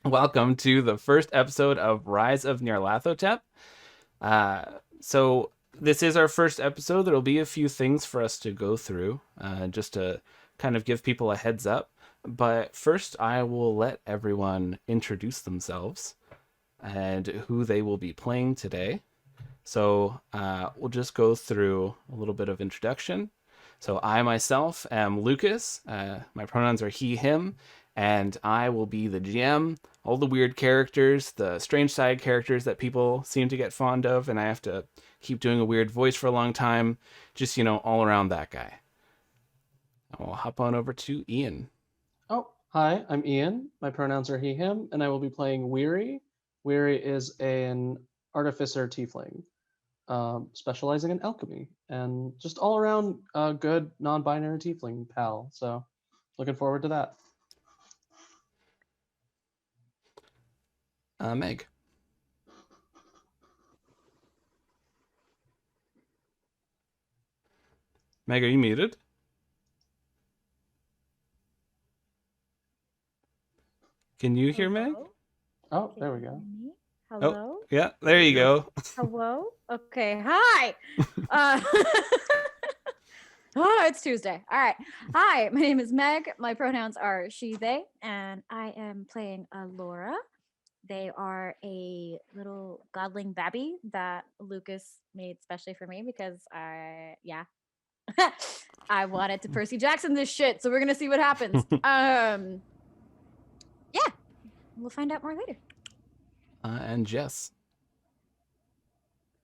Welcome to the first episode of Rise of Nyarlathotep. Uh, so this is our first episode. There'll be a few things for us to go through, just to kind of give people a heads up. But first, I will let everyone introduce themselves and who they will be playing today. So we'll just go through a little bit of introduction. So I myself am Lucas. My pronouns are he, him, and I will be the GM. All the weird characters, the strange side characters that people seem to get fond of, and I have to keep doing a weird voice for a long time. Just, all around that guy. I'll hop on over to Ian. Oh, hi, I'm Ian. My pronouns are he, him, and I will be playing Weary. Weary is an artificer tiefling, specializing in alchemy, and just all around good non binary tiefling pal. So, looking forward to that. Meg. Meg, are you muted? Can you hear Meg? Hello? Oh, Can there we you go. hear me? Oh, Hello? yeah, there There you we go. go. Hello? Okay. Hi. Uh, oh, it's Tuesday. All right. Hi, my name is Meg. My pronouns are she, they, and I am playing Laura. They are a little godling babby that Lucas made specially for me because I wanted to Percy Jackson this shit. So we're gonna see what happens. Yeah, we'll find out more later. And Jess.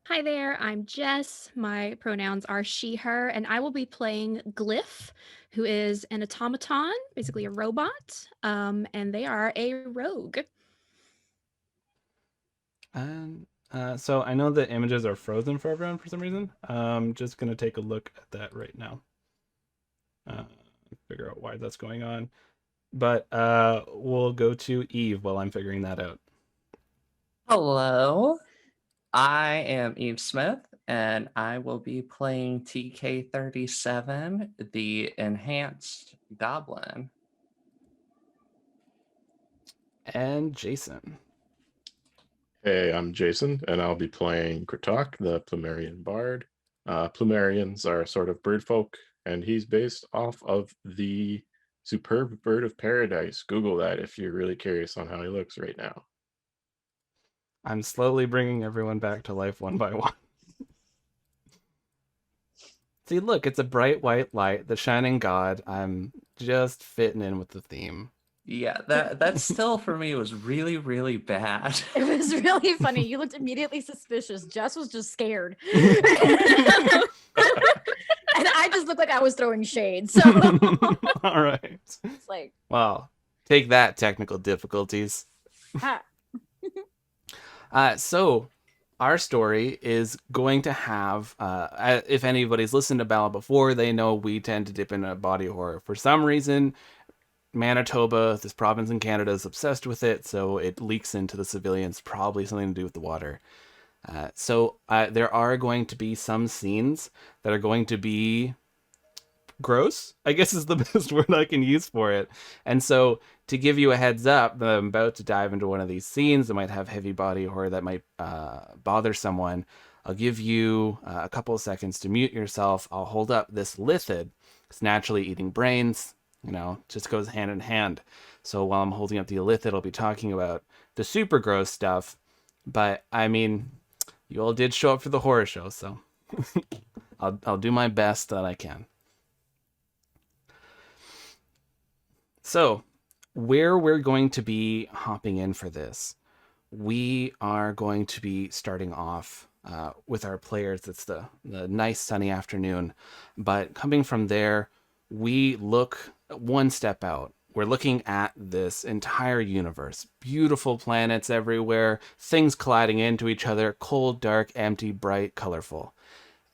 Hi there, I'm Jess. My pronouns are she, her, and I will be playing Glyph, who is an automaton, basically a robot, and they are a rogue. And so I know the images are frozen for everyone for some reason. Just gonna take a look at that right now. Figure out why that's going on. But we'll go to Eve while I'm figuring that out. Hello, I am Eve Smith, and I will be playing TK37, the Enhanced Goblin. And Jason. Hey, I'm Jason, and I'll be playing Kritok, the Plumerian Bard. Plumerians are sort of bird folk, and he's based off of the superb bird of paradise. Google that if you're really curious on how he looks right now. I'm slowly bringing everyone back to life one by one. See, look, it's a bright white light, the shining god. I'm just fitting in with the theme. Yeah, that still for me was really, really bad. It was really funny. You looked immediately suspicious. Jess was just scared. And I just looked like I was throwing shade. So All right. it's like, Well, take that, technical difficulties. ha. So our story is going to have, if anybody's listened to Ballad before, they know we tend to dip into body horror. For some reason, Manitoba, this province in Canada, is obsessed with it, so it leaks into the civilians, probably something to do with the water. So there are going to be some scenes that are going to be gross, I guess is the best word I can use for it. And so to give you a heads up, I'm about to dive into one of these scenes that might have heavy body horror that might bother someone. I'll give you a couple of seconds to mute yourself. I'll hold up this lithid. It's naturally eating brains, just goes hand in hand. So while I'm holding up the lithid, I'll be talking about the super gross stuff. But I mean, you all did show up for the horror show, so I'll do my best that I can. So, where we're going to be hopping in for this, we are going to be starting off with our players. It's the nice sunny afternoon, but coming from there, we look one step out. We're looking at this entire universe. Beautiful planets everywhere, things colliding into each other, cold, dark, empty, bright, colorful.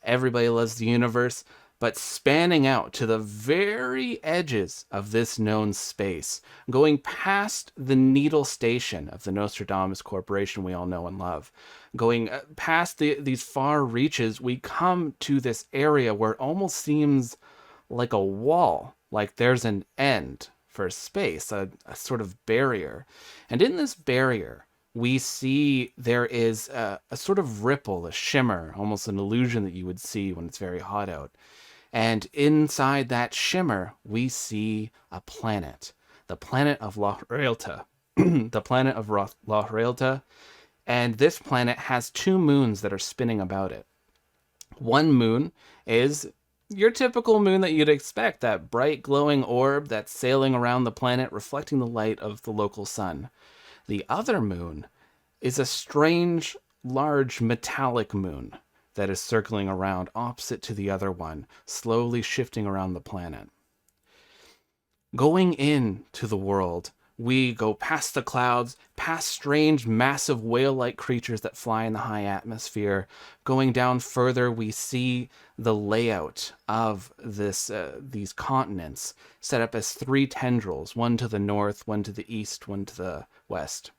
Everybody loves the universe, but spanning out to the very edges of this known space, going past the needle station of the Nostradamus Corporation we all know and love, going past these far reaches, we come to this area where it almost seems like a wall, like there's an end for space, a sort of barrier. And in this barrier, we see there is a sort of ripple, a shimmer, almost an illusion that you would see when it's very hot out. And inside that shimmer, we see a planet, the planet of Loch Realta. The planet of Loch Realta. And this planet has 2 moons that are spinning about it. One moon is your typical moon that you'd expect, that bright glowing orb that's sailing around the planet, reflecting the light of the local sun. The other moon is a strange, large metallic moon that is circling around opposite to the other one, slowly shifting around the planet. Going into the world, we go past the clouds, past strange, massive whale-like creatures that fly in the high atmosphere. Going down further, we see the layout of these continents set up as 3 tendrils, one to the north, one to the east, one to the west.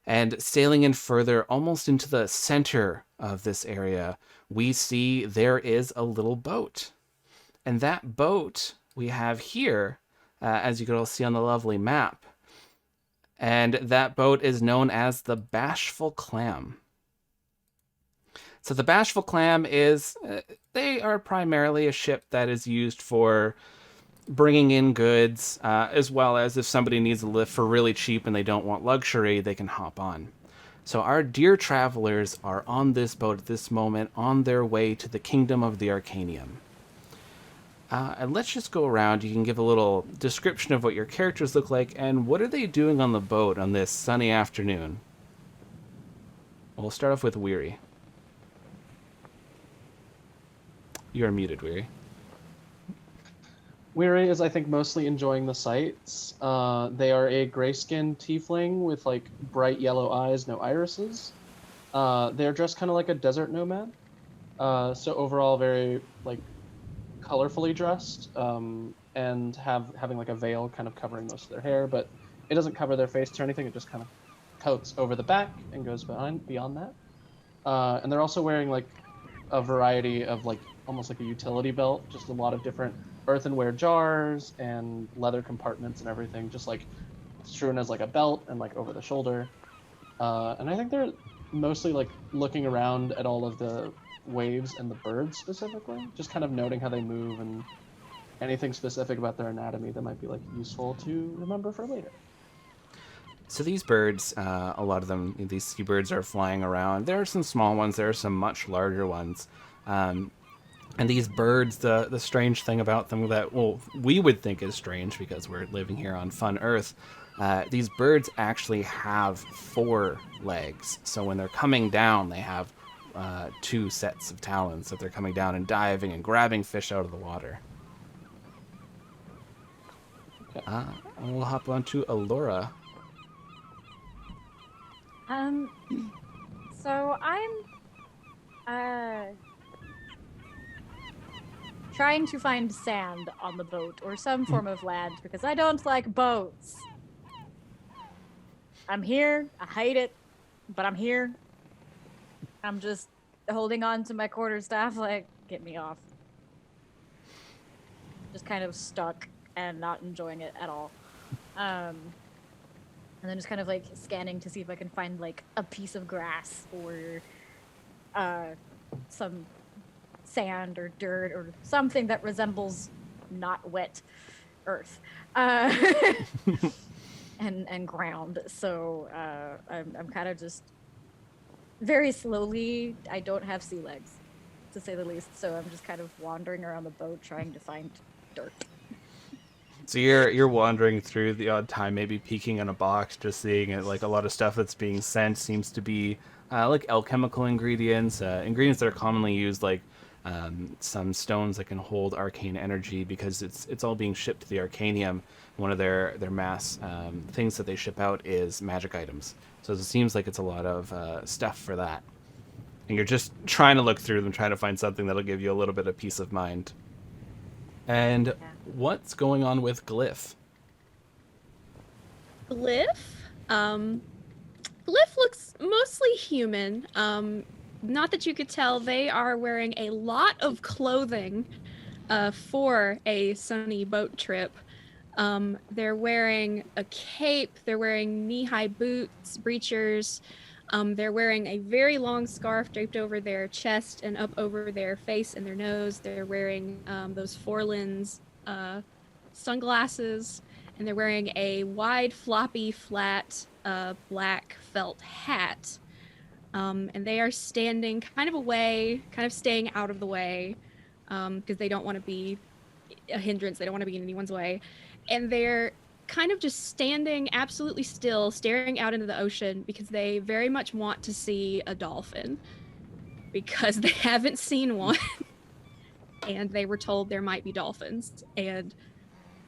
And sailing in further, almost into the center of this area, we see there is a little boat. And that boat we have here, as you can all see on the lovely map. And that boat is known as the Bashful Clam. So the Bashful Clam they are primarily a ship that is used for bringing in goods, as well as if somebody needs a lift for really cheap and they don't want luxury, they can hop on. So our dear travelers are on this boat at this moment, on their way to the kingdom of the Arcanium. And let's just go around. You can give a little description of what your characters look like and what are they doing on the boat on this sunny afternoon. We'll start off with Weary. You're muted, Weary. Weary is, I think, mostly enjoying the sights. They are a gray-skinned tiefling with like bright yellow eyes, no irises. They're dressed kind of like a desert nomad. So overall, very like colorfully dressed, and having like a veil kind of covering most of their hair, but it doesn't cover their face or anything. It just kind of coats over the back and goes beyond that. And they're also wearing like a variety of like almost like a utility belt, just a lot of different earthenware jars and leather compartments and everything, just like strewn as like a belt and like over the shoulder. And I think they're mostly like looking around at all of the waves and the birds specifically, just kind of noting how they move and anything specific about their anatomy that might be like useful to remember for later. So these birds, a lot of them, these seabirds are flying around. There are some small ones, there are some much larger ones. And these birds, the strange thing about them that, well, we would think is strange because we're living here on Fun Earth, these birds actually have 4 legs. So when they're coming down, they have 2 sets of talons that they're coming down and diving and grabbing fish out of the water. Okay. And we'll hop on to Alora. So I'm trying to find sand on the boat or some form of land because I don't like boats. I'm here. I hate it, but I'm here. I'm just holding on to my quarterstaff like, get me off. Just kind of stuck and not enjoying it at all. And then just kind of like scanning to see if I can find like a piece of grass or some sand or dirt or something that resembles not wet earth and ground. So I'm kind of just very slowly. I don't have sea legs, to say the least. So I'm just kind of wandering around the boat trying to find dirt. So you're wandering through the odd time, maybe peeking in a box, just seeing it. Like a lot of stuff that's being sent seems to be like alchemical ingredients, ingredients that are commonly used, like some stones that can hold arcane energy, because it's all being shipped to the Arcanium. One of their mass things that they ship out is magic items. So it seems like it's a lot of stuff for that. And you're just trying to look through them, trying to find something that'll give you a little bit of peace of mind. And what's going on with Glyph? Glyph? Glyph looks mostly human. Not that you could tell, they are wearing a lot of clothing for a sunny boat trip. They're wearing a cape. They're wearing knee-high boots, breechers. They're wearing a very long scarf draped over their chest and up over their face and their nose. They're wearing those four lens sunglasses, and they're wearing a wide, floppy, flat, black felt hat. And they are standing kind of away, kind of staying out of the way, because they don't want to be a hindrance. They don't want to be in anyone's way. And they're kind of just standing absolutely still, staring out into the ocean because they very much want to see a dolphin because they haven't seen one. And they were told there might be dolphins. And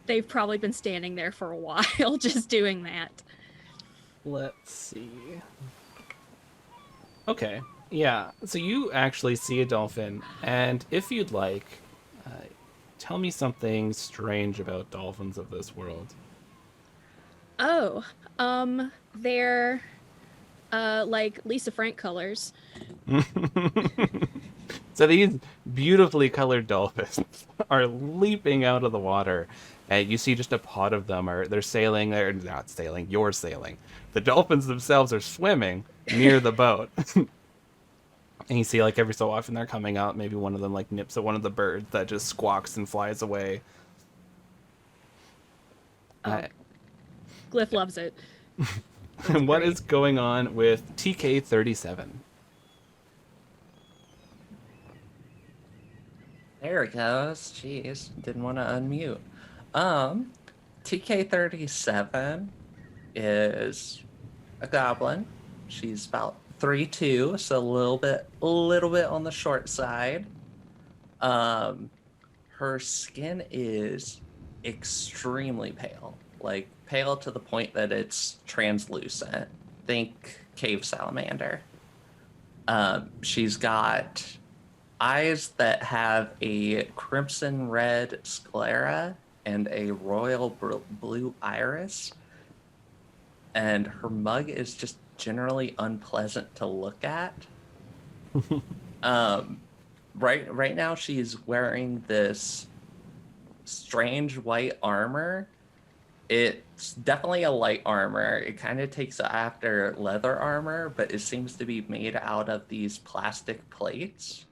they've probably been standing there for a while just doing that. Let's see. Okay. Yeah. So you actually see a dolphin, and if you'd like, tell me something strange about dolphins of this world. Oh, they're like Lisa Frank colors. So these beautifully colored dolphins are leaping out of the water, and you see just a pod of them they're sailing. They're not sailing. You're sailing. The dolphins themselves are swimming near the boat. And you see, like, every so often they're coming out. Maybe one of them, like, nips at one of the birds that just squawks and flies away. Oh. Glyph loves it. And what is going on with TK37? There it goes. Jeez, didn't want to unmute. TK37 is a goblin. She's about 3'2", so a little bit on the short side. Her skin is extremely pale, like pale to the point that it's translucent. Think cave salamander. She's got eyes that have a crimson red sclera and a royal blue iris. And her mug is just generally unpleasant to look at. Right now she's wearing this strange white armor. It's definitely a light armor. It kind of takes after leather armor, but it seems to be made out of these plastic plates.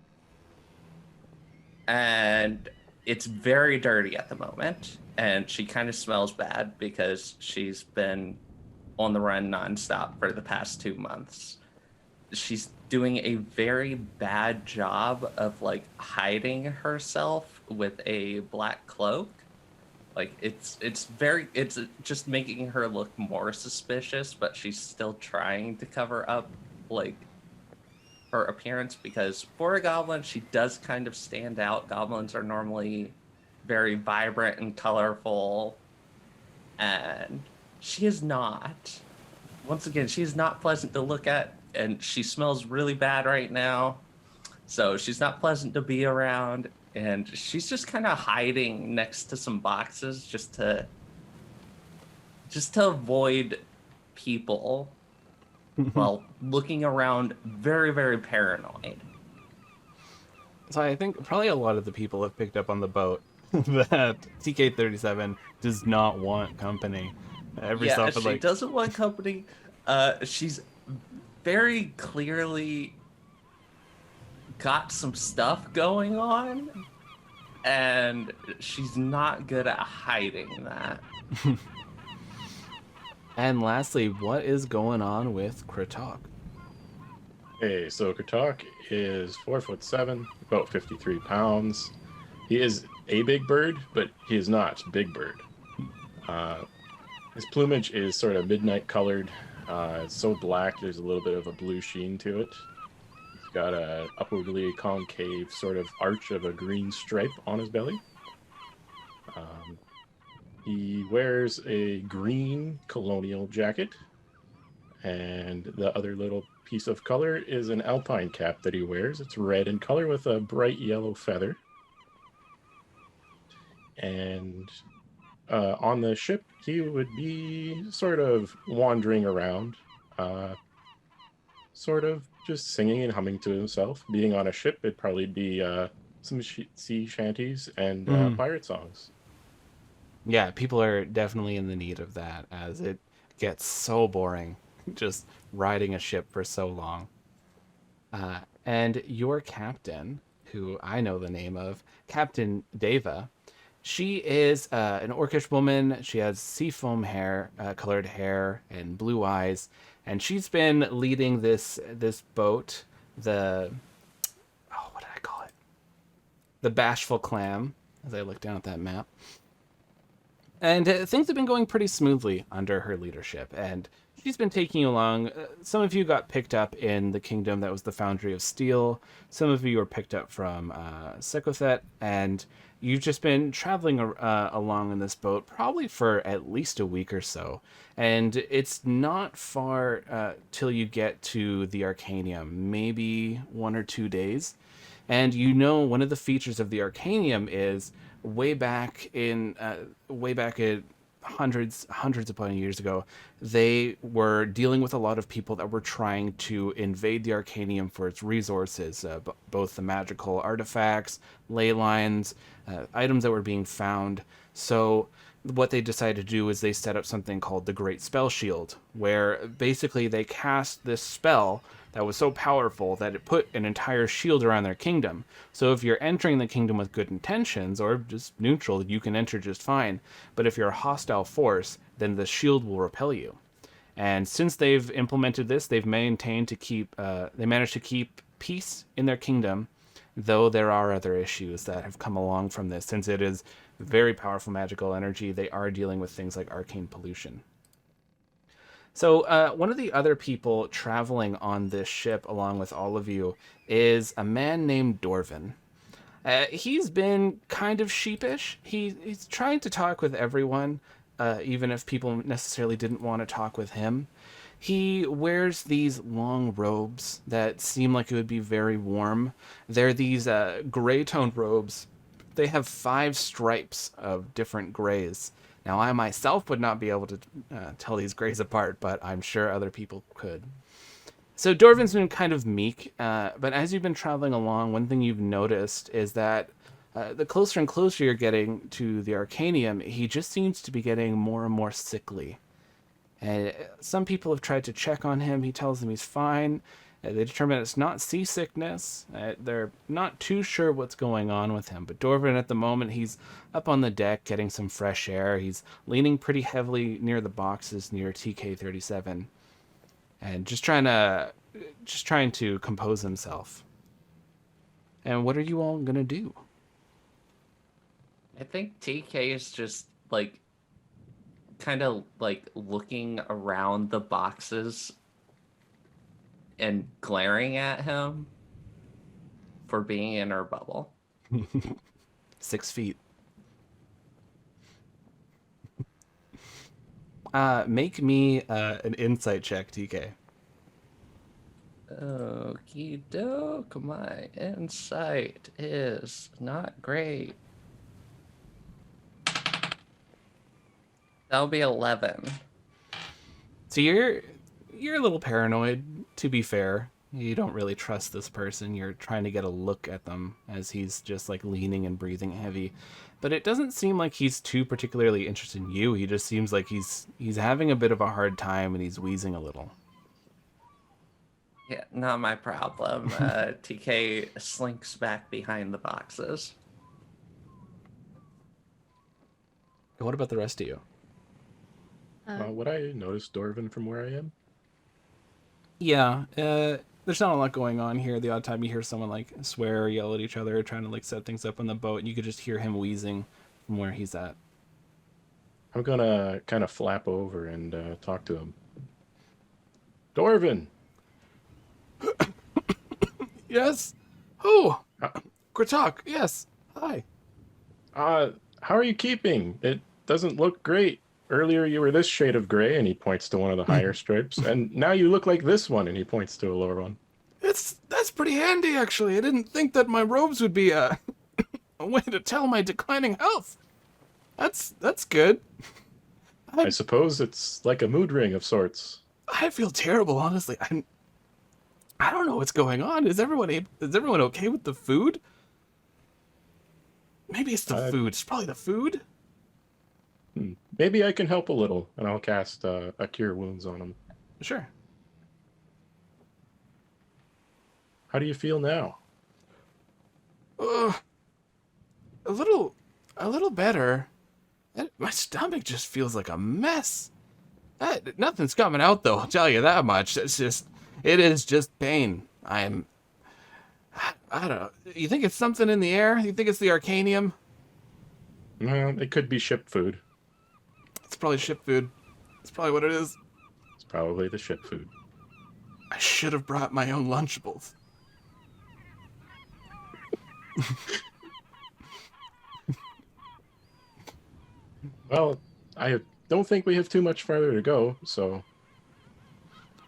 And it's very dirty at the moment. And she kind of smells bad because she's been on the run nonstop for the past 2 months. She's doing a very bad job of like hiding herself with a black cloak. Like it's just making her look more suspicious, but she's still trying to cover up like her appearance, because for a goblin she does kind of stand out. Goblins are normally very vibrant and colorful, and she is not. Once again, she is not pleasant to look at, and she smells really bad right now. So she's not pleasant to be around, and she's just kind of hiding next to some boxes just to avoid people while looking around very, very paranoid. So I think probably a lot of the people have picked up on the boat that TK37 does not want company. Every so often, she like, doesn't want company. She's very clearly got some stuff going on, and she's not good at hiding that. And lastly, what is going on with Kratok? Okay, so Kratok is 4'7", about 53 pounds. He is a big bird, but he is not Big Bird. His plumage is sort of midnight colored. It's so black, there's a little bit of a blue sheen to it. He's got a upwardly concave sort of arch of a green stripe on his belly. He wears a green colonial jacket, and the other little piece of color is an alpine cap that he wears. It's red in color with a bright yellow feather. And on the ship, he would be sort of wandering around, sort of just singing and humming to himself. Being on a ship, it'd probably be some sea shanties and pirate songs. Yeah, people are definitely in the need of that as it gets so boring just riding a ship for so long. And your captain, who I know the name of, Captain Deva, she is an orcish woman. She has seafoam hair, colored hair, and blue eyes, and she's been leading this boat. The what did I call it? The Bashful Clam. As I look down at that map, and things have been going pretty smoothly under her leadership. And she's been taking you along. Some of you got picked up in the kingdom that was the Foundry of Steel. Some of you were picked up from Sekothet. And you've just been traveling along in this boat probably for at least a week or so. And it's not far till you get to the Arcanium, maybe 1 or 2 days. And you know one of the features of the Arcanium is way back in hundreds upon years ago, they were dealing with a lot of people that were trying to invade the Arcanium for its resources, both the magical artifacts, ley lines, items that were being found. So what they decided to do is they set up something called the Great Spell Shield, where basically they cast this spell that was so powerful that it put an entire shield around their kingdom. So if you're entering the kingdom with good intentions or just neutral, you can enter just fine. But if you're a hostile force, then the shield will repel you. And since they've implemented this, they've maintained to keep, they managed to keep peace in their kingdom, though there are other issues that have come along from this. Since it is very powerful magical energy, they are dealing with things like arcane pollution. So one of the other people traveling on this ship along with all of you is a man named Dorvin. He's been kind of sheepish. He's trying to talk with everyone, even if people necessarily didn't want to talk with him. He wears these long robes that seem like it would be very warm. They're these gray toned robes. They have 5 stripes of different grays. Now, I myself would not be able to tell these grays apart, but I'm sure other people could. So Dorvin's been kind of meek, but as you've been traveling along, one thing you've noticed is that the closer and closer you're getting to the Arcanium, he just seems to be getting more and more sickly. And some people have tried to check on him. He tells them he's fine. They determine it's not seasickness. They're not too sure what's going on with him. But Dorvin, at the moment, he's up on the deck getting some fresh air. He's leaning pretty heavily near the boxes near TK-37, and just trying to compose himself. And what are you all gonna do? I think TK is just like kind of like looking around the boxes and glaring at him for being in our bubble. 6 feet. Make me an insight check, TK. Okie doke, my insight is not great. That'll be 11. So you're a little paranoid, to be fair. You don't really trust this person. You're trying to get a look at them as he's just like leaning and breathing heavy. But it doesn't seem like he's too particularly interested in you. He just seems like he's having a bit of a hard time and he's wheezing a little. Yeah, not my problem. TK slinks back behind the boxes. What about the rest of you? Would I notice Dorvin from where I am? Yeah, there's not a lot going on here. The odd time you hear someone like swear or yell at each other, trying to like set things up on the boat, and you could just hear him wheezing from where he's at. I'm gonna kind of flap over and talk to him. Dorvin! Yes? Oh! Kratok, yes. Hi. How are you keeping? It doesn't look great. Earlier you were this shade of gray, and he points to one of the higher stripes, and now you look like this one, and he points to a lower one. That's pretty handy, actually. I didn't think that my robes would be a way to tell my declining health. That's good. I suppose it's like a mood ring of sorts. I feel terrible, honestly. I don't know what's going on. Is everyone okay with the food? Maybe it's the food. It's probably the food. Maybe I can help a little, and I'll cast a Cure Wounds on him. Sure. How do you feel now? Ugh, a little better. My stomach just feels like a mess. Nothing's coming out though. I'll tell you that much. It is just pain. I don't know. You think it's something in the air? You think it's the Arcanium? It could be ship food. It's probably ship food. It's probably what it is. It's probably the ship food. I should have brought my own Lunchables. Well, I don't think we have too much farther to go, so...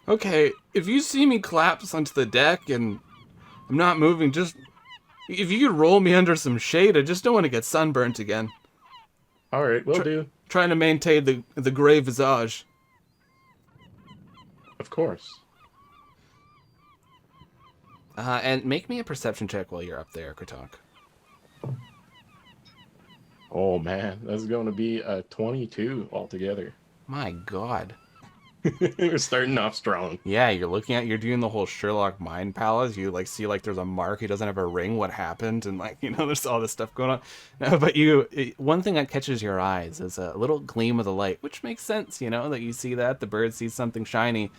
Okay, if you see me collapse onto the deck and I'm not moving, just... If you could roll me under some shade, I just don't want to get sunburnt again. Alright, will do. Trying to maintain the gray visage. Of course. And make me a perception check while you're up there, Kratok. Oh man, that's going to be a 22 altogether. My God. We're starting off strong. Yeah, you're doing the whole Sherlock Mind Palace. You like see like there's a mark. He doesn't have a ring. What happened? And like there's all this stuff going on. No, but one thing that catches your eyes is a little gleam of the light, which makes sense. That you see that the bird sees something shiny.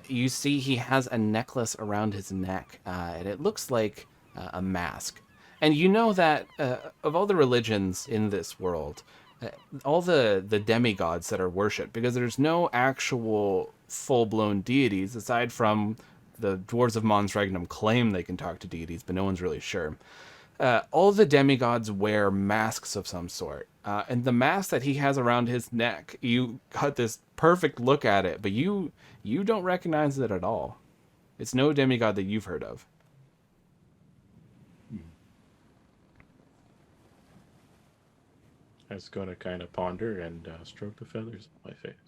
You see he has a necklace around his neck, and it looks like a mask. And you know that of all the religions in this world, all the demigods that are worshipped, because there's no actual full-blown deities aside from the dwarves of Mons Regnum claim they can talk to deities, but no one's really sure. All the demigods wear masks of some sort, and the mask that he has around his neck, you got this perfect look at it, but you don't recognize it at all. It's no demigod that you've heard of. I was going to kind of ponder and stroke the feathers on my face.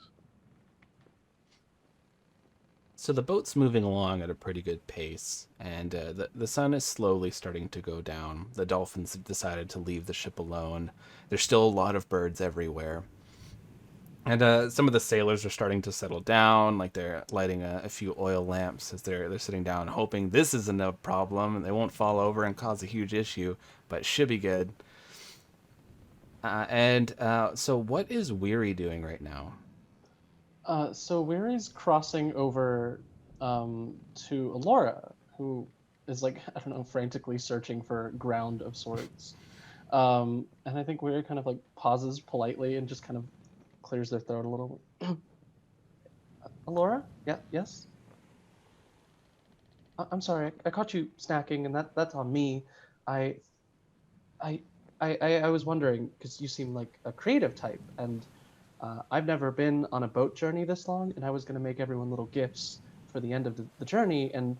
So the boat's moving along at a pretty good pace, and the sun is slowly starting to go down. The dolphins have decided to leave the ship alone. There's still a lot of birds everywhere. And some of the sailors are starting to settle down, like they're lighting a few oil lamps as they're sitting down, hoping this isn't a problem and they won't fall over and cause a huge issue, but it should be good. So what is Weary doing right now? So Weary's crossing over to Alora, who is like, I don't know, frantically searching for ground of sorts. And I think Weary kind of like pauses politely and just kind of clears their throat a little. Alora? Yeah, yes? I'm sorry, I caught you snacking, and that's on me. I was wondering, because you seem like a creative type, and I've never been on a boat journey this long, and I was going to make everyone little gifts for the end of the journey, and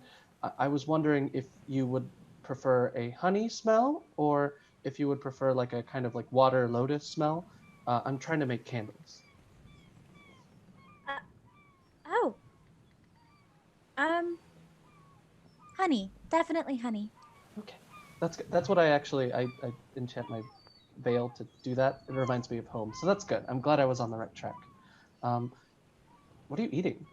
I was wondering if you would prefer a honey smell, or if you would prefer like a kind of like water lotus smell. I'm trying to make candles. Honey. Definitely honey. Okay, that's what I enchant my veil to do that. It reminds me of home, so that's good. I'm glad I was on the right track. What are you eating?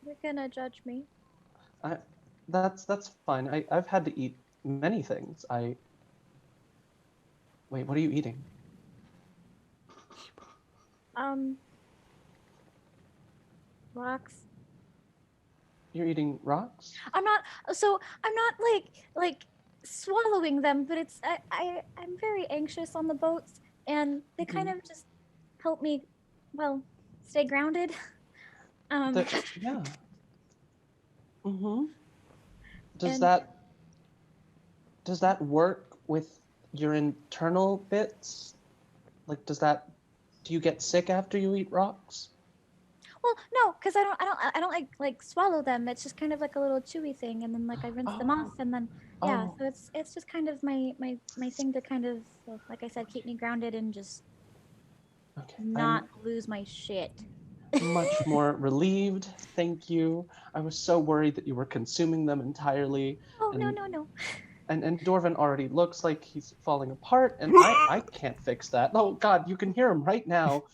You're gonna judge me. That's fine. I've had to eat many things. Wait, what are you eating? Rocks. You're eating rocks? I'm not like swallowing them, but I'm very anxious on the boats, and they kind of just help me, stay grounded. Yeah. Mm-hmm. Does that work with your internal bits? Like, do you get sick after you eat rocks? Well, no, because I don't like swallow them. It's just kind of like a little chewy thing, and then like I rinse them off, and then so it's just kind of my thing to kind of, like I said, keep me grounded and just not lose my shit. Much more relieved, thank you. I was so worried that you were consuming them entirely. Oh, no. and Dorvin already looks like he's falling apart, and I can't fix that. Oh God, you can hear him right now.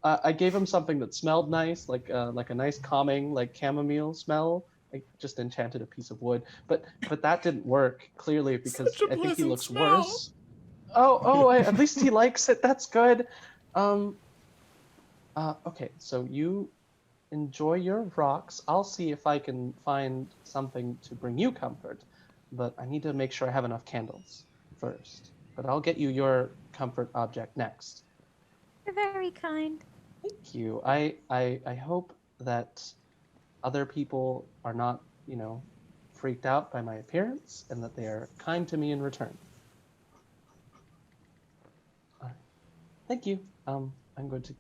I gave him something that smelled nice, like a nice calming, like chamomile smell. I just enchanted a piece of wood, but that didn't work clearly because Such a I think he pleasant looks smell. worse. At least he likes it. That's good. Okay, so you enjoy your rocks. I'll see if I can find something to bring you comfort, but I need to make sure I have enough candles first. But I'll get you your comfort object next. You're very kind. Thank you. I hope that other people are not, freaked out by my appearance and that they are kind to me in return. All right. Thank you. I'm going to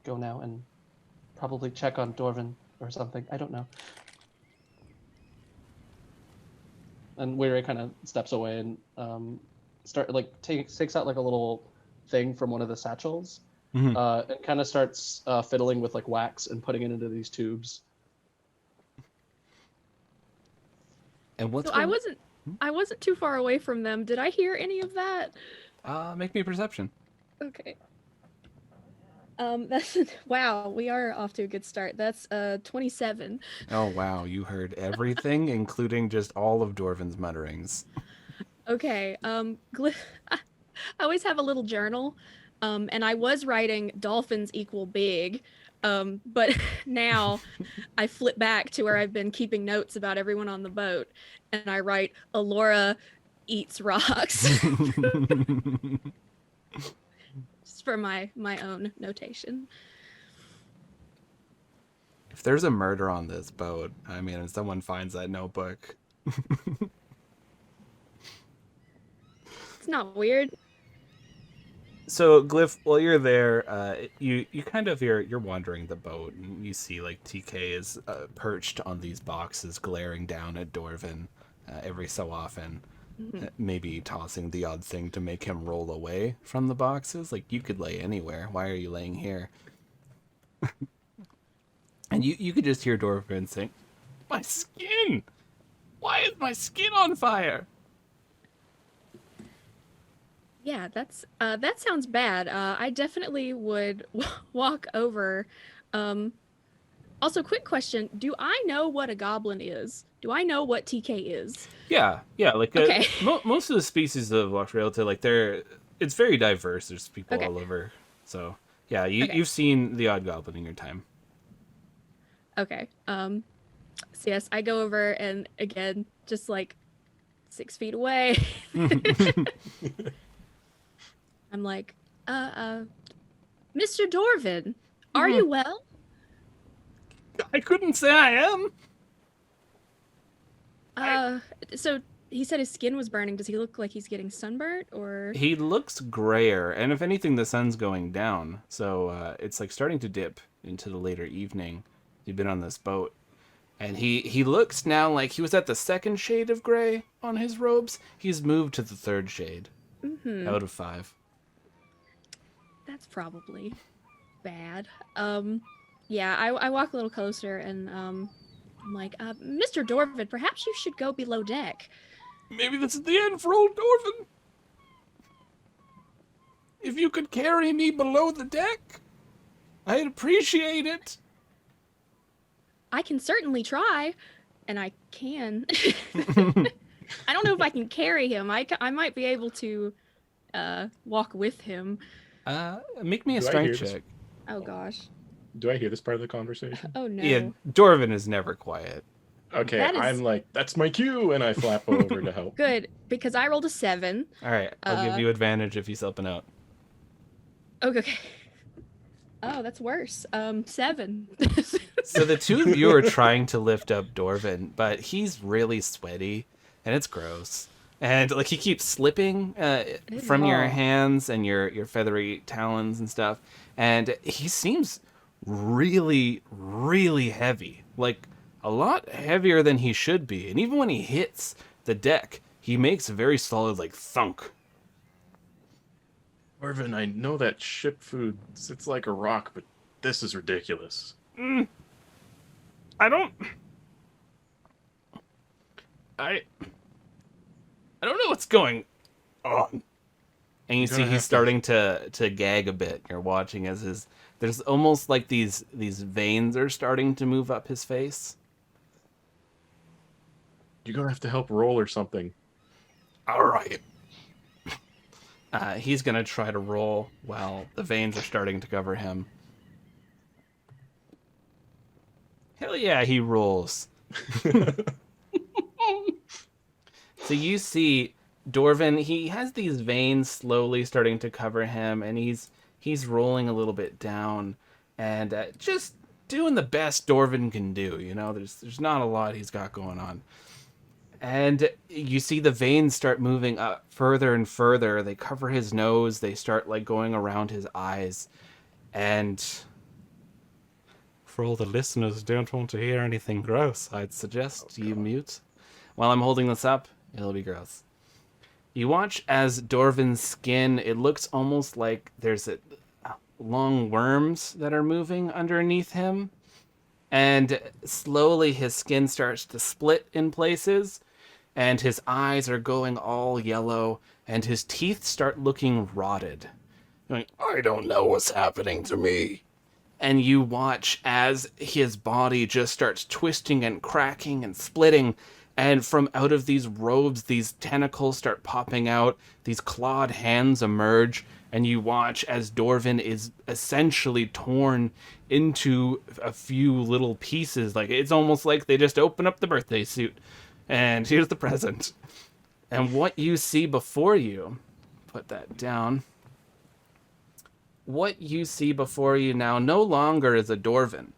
go now and probably check on Dorvin or something. I don't know. And Weary kind of steps away and takes out like a little thing from one of the satchels, Mhm. and kind of starts fiddling with like wax and putting it into these tubes. And what's So going... I wasn't too far away from them. Did I hear any of that? Make me a perception. Okay. That's wow, we are off to a good start. That's 27. Oh, wow. You heard everything, including just all of Dorvin's mutterings. Okay. I always have a little journal. And I was writing dolphins equal big. But now I flip back to where I've been keeping notes about everyone on the boat, and I write Alora eats rocks. Just for my own notation. If there's a murder on this boat, I mean, if someone finds that notebook... It's not weird. So, Glyph, while you're there, you kind of you're wandering the boat, and you see like TK is perched on these boxes, glaring down at Dorvin every so often, maybe tossing the odd thing to make him roll away from the boxes. Like, you could lay anywhere. Why are you laying here? And you could just hear Dorvin saying, "My skin! Why is my skin on fire?" Yeah, that sounds bad. I definitely would walk over. Also, quick question: do I know what a goblin is? Do I know what TK is? Yeah. Like Okay. Most of the species of Loch Realta, like it's very diverse. There's people Okay. all over. So yeah, Okay. you've seen the odd goblin in your time. Okay. So yes, I go over and again, just like 6 feet away. I'm like, Mr. Dorvin, are you well? I couldn't say I am. So he said his skin was burning. Does he look like he's getting sunburnt or? He looks grayer, and if anything, the sun's going down. So it's like starting to dip into the later evening. You've been on this boat. And he looks now like he was at the second shade of gray on his robes. He's moved to the third shade out of 5. That's probably bad. Yeah, I walk a little closer and I'm like, Mr. Dorvin, perhaps you should go below deck. Maybe this is the end for old Dorvin. If you could carry me below the deck, I'd appreciate it. I can certainly try, and I can. I don't know if I can carry him. I might be able to walk with him. Make me a Do I strength hear this? check. Oh gosh. Do I hear this part of the conversation? Oh no. Yeah, Dorvin is never quiet. Okay, That is- I'm like, that's my cue, and I flap over to help. Good, because I rolled a 7. All right, I'll give you advantage if he's helping out. Okay. Oh, that's worse. 7. So the two of you are trying to lift up Dorvin, but he's really sweaty, and it's gross. And like he keeps slipping from your hands and your feathery talons and stuff. And he seems really, really heavy, like a lot heavier than he should be. And even when he hits the deck, he makes a very solid like thunk. Dorvin, I know that ship food sits like a rock, but this is ridiculous. I I don't know what's going on. And you You're see gonna he's have to- starting to gag a bit. You're watching as there's almost like these veins are starting to move up his face. You're gonna have to help roll or something. All right. He's going to try to roll while the veins are starting to cover him. Hell yeah, he rolls. So you see Dorvin, he has these veins slowly starting to cover him, and he's rolling a little bit down, and just doing the best Dorvin can do. You know, there's not a lot he's got going on. And you see the veins start moving up further and further. They cover his nose. They start like going around his eyes. And for all the listeners who don't want to hear anything gross, I'd suggest you mute. While I'm holding this up, it'll be gross. You watch as Dorvin's skin, it looks almost like there's long worms that are moving underneath him. And slowly his skin starts to split in places. And his eyes are going all yellow, and his teeth start looking rotted. Going, I don't know what's happening to me. And you watch as his body just starts twisting and cracking and splitting, and from out of these robes, these tentacles start popping out, these clawed hands emerge, and you watch as Dorvin is essentially torn into a few little pieces. Like, it's almost like they just open up the birthday suit. And here's the present. And what you see before you, put that down. What you see before you now no longer is a Dorvin,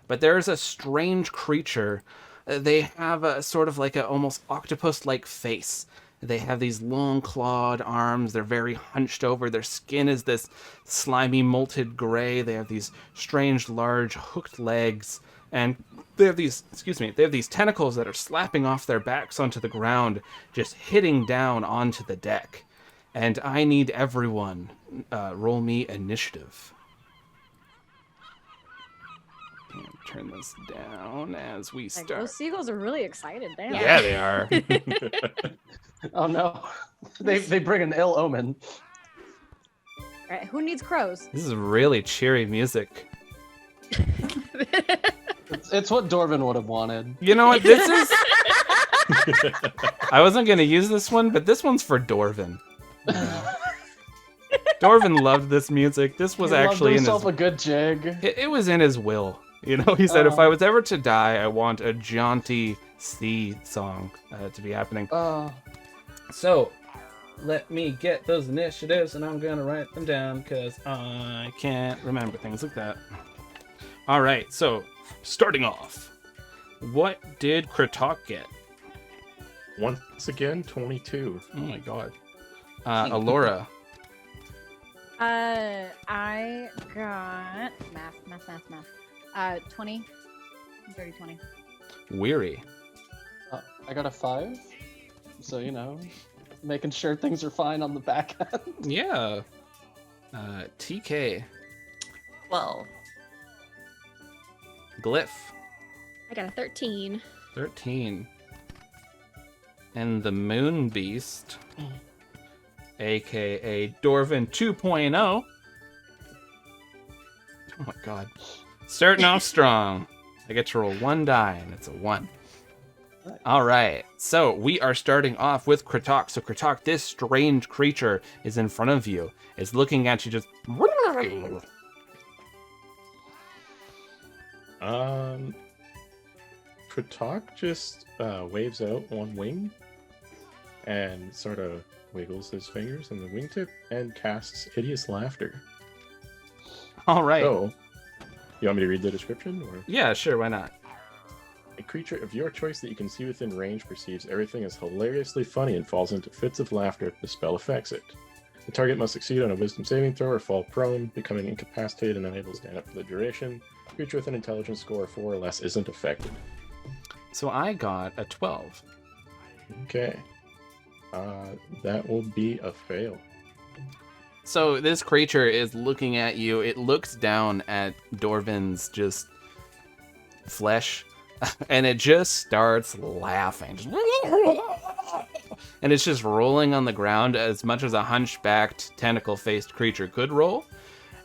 but there is a strange creature. They have a sort of like a almost octopus-like face. They have these long clawed arms. They're very hunched over. Their skin is this slimy molted gray. They have these strange large hooked legs. And they have these tentacles that are slapping off their backs onto the ground, just hitting down onto the deck. And I need everyone, roll me initiative. And turn this down as we Like, start. those seagulls are really excited. Damn. Yeah, they are. Oh no, they bring an ill omen. All right, who needs crows? This is really cheery music. It's what Dorvin would have wanted. You know what this is? I wasn't going to use this one, but this one's for Dorvin. Dorvin loved this music. This was He loved actually in himself his... a good jig. It was in his will. You know, he said, if I was ever to die, I want a jaunty sea song to be happening. So, let me get those initiatives, and I'm going to write them down, because I can't remember things like that. All right, so, starting off, what did Kratok get? Once again, 22. Oh my god. Alora. I got math. 20. Dirty 20. Weary. I got a 5, so you know, making sure things are fine on the back end. Yeah. TK. Well, Glyph. I got a 13. 13. And the Moon Beast, aka Dorvin 2.0. Oh my god. Starting off strong. I get to roll one die, and it's a 1. All right, so we are starting off with Kratok. So Kratok, this strange creature is in front of you. It's looking at you just... Kratok just waves out one wing and sort of wiggles his fingers in the wingtip and casts Hideous Laughter. All right. So, you want me to read the description? Or? Yeah, sure, why not? A creature of your choice that you can see within range perceives everything as hilariously funny and falls into fits of laughter if the spell affects it. The target must succeed on a wisdom saving throw or fall prone, becoming incapacitated and unable to stand up for the duration. A creature with an intelligence score of 4 or less isn't affected. So I got a 12. Okay. That will be a fail. So this creature is looking at you. It looks down at Dorvin's just flesh, and it just starts laughing. Just and it's just rolling on the ground as much as a hunchbacked, tentacle-faced creature could roll.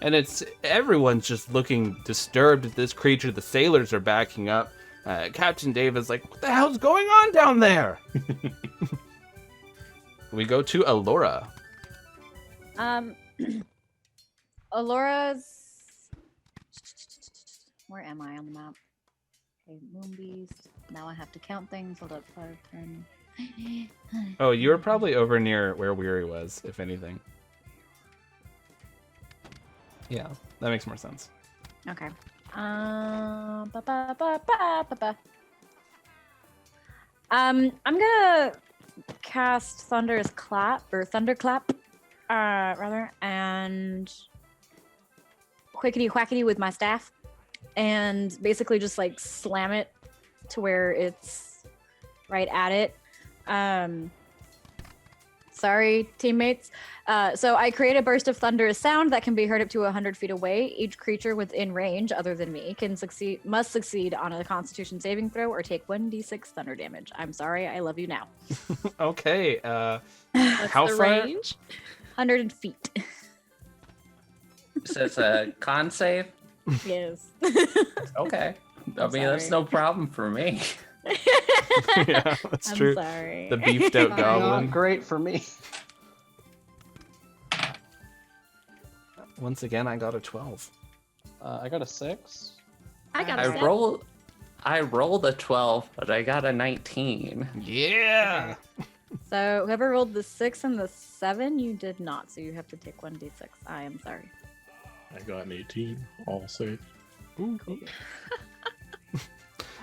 And everyone's just looking disturbed at this creature. The sailors are backing up. Captain David's like, what the hell's going on down there? We go to Alora. Alora's. Where am I on the map? Okay, Moonbeast. Now I have to count things. Hold up, 5, 10. Oh, you were probably over near where Weary was, if anything. Yeah, that makes more sense. Okay. Ba, ba, ba, ba, ba, ba. I'm gonna cast Thunderclap, rather, and Quickety Quackety with my staff, and basically just like slam it to where it's right at it. Sorry, teammates. So I create a burst of thunderous sound that can be heard up to 100 feet away. Each creature within range, other than me, must succeed on a Constitution saving throw or take 1d6 thunder damage. I'm sorry, I love you now. Okay. What's How the far? range? 100 feet. So it's a con save. Yes. Okay. I I'm mean, that's sorry. no problem for me. Yeah, that's I'm true. sorry. The beefed out Not goblin. great for me. Once again, I got a 12. I got a 6. I got a I set. rolled a 12, but I got a 19. Yeah. So whoever rolled the 6 and the 7, you did not. So you have to take 1d6. I am sorry. I got an 18, all safe. Cool.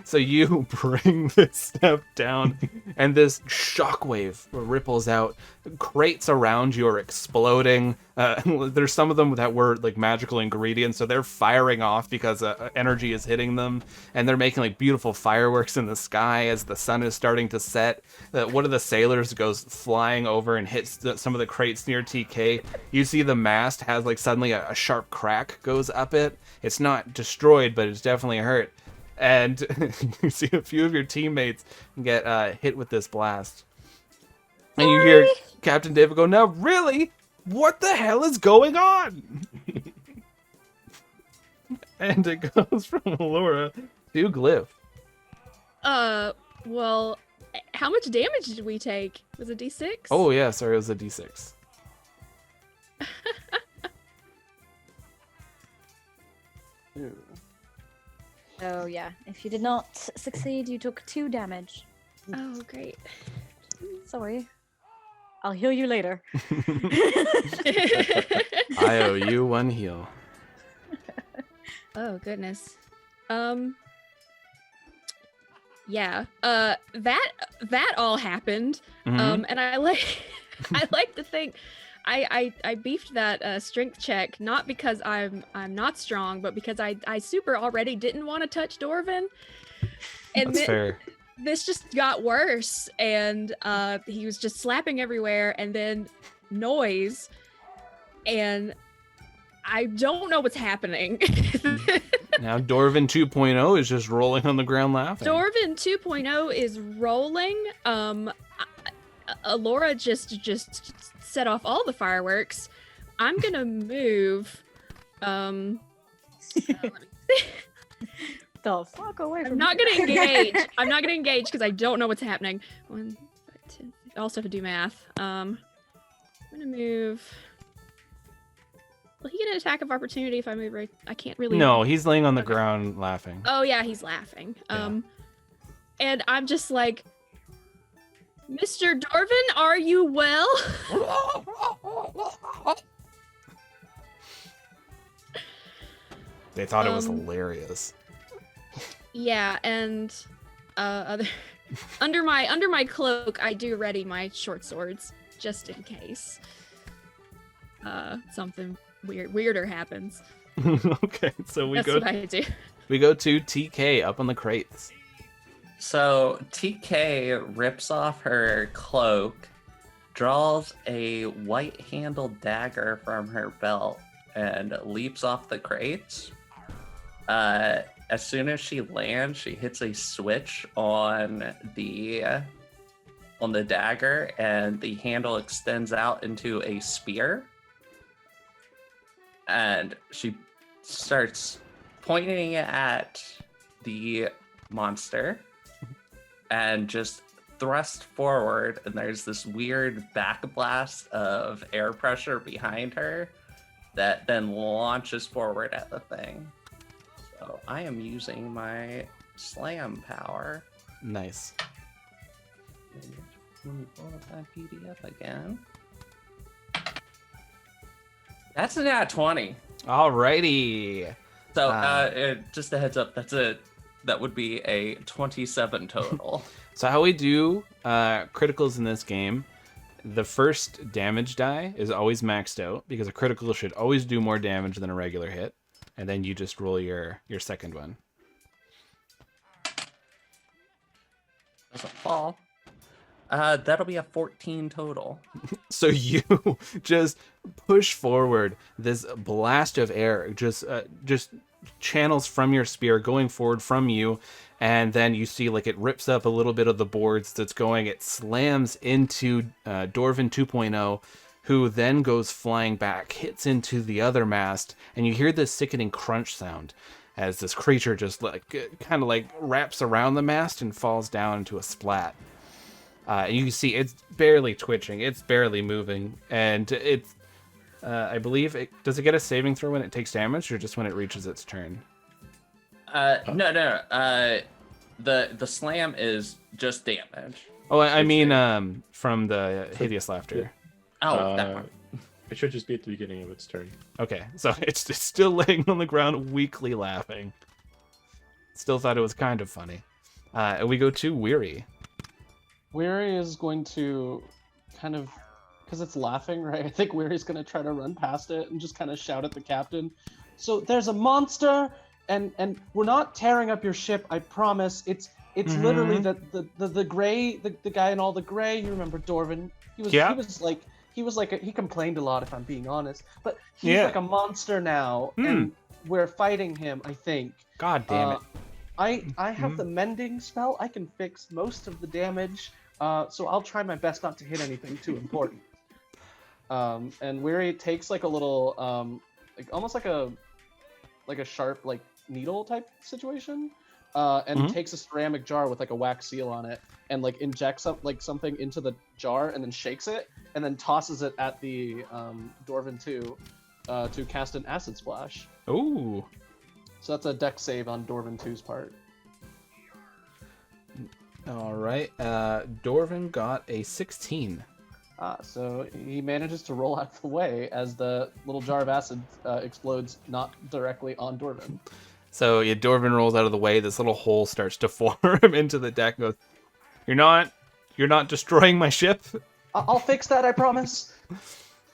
So you bring this step down, and this shockwave ripples out. Crates around you are exploding. There's some of them that were like magical ingredients, so they're firing off because energy is hitting them, and they're making like beautiful fireworks in the sky as the sun is starting to set. One of the sailors goes flying over and hits some of the crates near TK. You see the mast has like suddenly a sharp crack goes up it. It's not destroyed, but it's definitely hurt. And you see a few of your teammates get hit with this blast. And you hear Captain David go, now really? What the hell is going on? And it goes from Laura to Glyph. Well, how much damage did we take? Was it D6? Oh, yeah, sorry, it was a D6. Ew. So yeah, if you did not succeed, you took 2 damage. Oh, great. Sorry. I'll heal you later. I owe you 1 heal. Oh, goodness. Yeah. That all happened. Mhm. And I like to think I beefed that strength check not because I'm not strong, but because I super already didn't want to touch Dorvin. And That's fair. this just got worse, and he was just slapping everywhere, and then noise, and I don't know what's happening. Now Dorvin 2.0 is just rolling on the ground laughing. Dorvin 2.0 is rolling. Alora just set off all the fireworks. I'm gonna move. Let me see. The fuck away from I'm not gonna engage. I'm not gonna engage because I don't know what's happening. 1, 5, 10. I also have to do math. I'm gonna move. Will he get an attack of opportunity if I move right? I can't really. No, he's laying on the Okay. ground laughing. Oh yeah, he's laughing. Yeah. And I'm just like, Mr. Dorvin, are you well? They thought it was Um, hilarious. Yeah, and under my cloak, I do ready my short swords just in case something weirder happens. Okay, so we That's go what I do. to TK up on the crates. So TK rips off her cloak, draws a white-handled dagger from her belt, and leaps off the crates. As soon as she lands, she hits a switch on the on the dagger, and the handle extends out into a spear. And she starts pointing at the monster and just thrust forward, and there's this weird backblast of air pressure behind her that then launches forward at the thing. So I am using my slam power. Nice. Let me pull up that PDF again. That's a nat 20. Alrighty. So just a heads up, that would be a 27 total. So how we do criticals in this game, the first damage die is always maxed out because a critical should always do more damage than a regular hit. And then you just roll your second one. Doesn't fall. That'll be a 14 total. So you just push forward this blast of air, just channels from your spear going forward from you, and then you see like it rips up a little bit of the boards that's going. It slams into Dorvin 2.0, who then goes flying back, hits into the other mast, and you hear this sickening crunch sound as this creature just kind of wraps around the mast and falls down into a splat. And you can see it's barely twitching, it's barely moving, and it's, I believe, does it get a saving throw when it takes damage, or just when it reaches its turn? No. The slam is just damage. Oh, I mean, from the hideous laughter. Oh, that one. It should just be at the beginning of its turn. Okay, so it's still laying on the ground, weakly laughing. Still thought it was kind of funny. And we go to Weary. Weary is going to kind of, because it's laughing, right? I think Weary's going to try to run past it and just kind of shout at the captain. So there's a monster, and we're not tearing up your ship, I promise. It's literally the gray, the guy in all the gray. You remember Dorvin? He complained a lot, if I'm being honest. But he's like a monster now, and we're fighting him, I think. God damn it. I have the mending spell. I can fix most of the damage, so I'll try my best not to hit anything too important. And Weary takes like a little, almost like a sharp needle type situation, and takes a ceramic jar with like a wax seal on it, and injects something into the jar, and then shakes it, and then tosses it at the Dorvin 2 to cast an acid splash. Ooh. So that's a dex save on Dorvin 2's part. All right. Dorvin got a 16. So he manages to roll out of the way as the little jar of acid explodes not directly on Dorvin. So yeah, Dorvin rolls out of the way. This little hole starts to form into the deck. And goes, you're not destroying my ship. I'll fix that, I promise.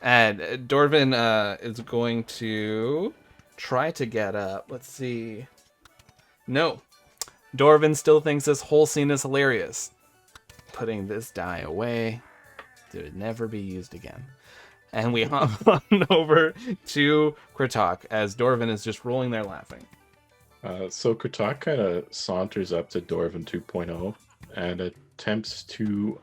And Dorvin is going to try to get up. Let's see. No. Dorvin still thinks this whole scene is hilarious. Putting this die away. It would never be used again. And we hop on over to Kritok as Dorvin is just rolling there laughing. So Kritok kind of saunters up to Dorvin 2.0 and attempts to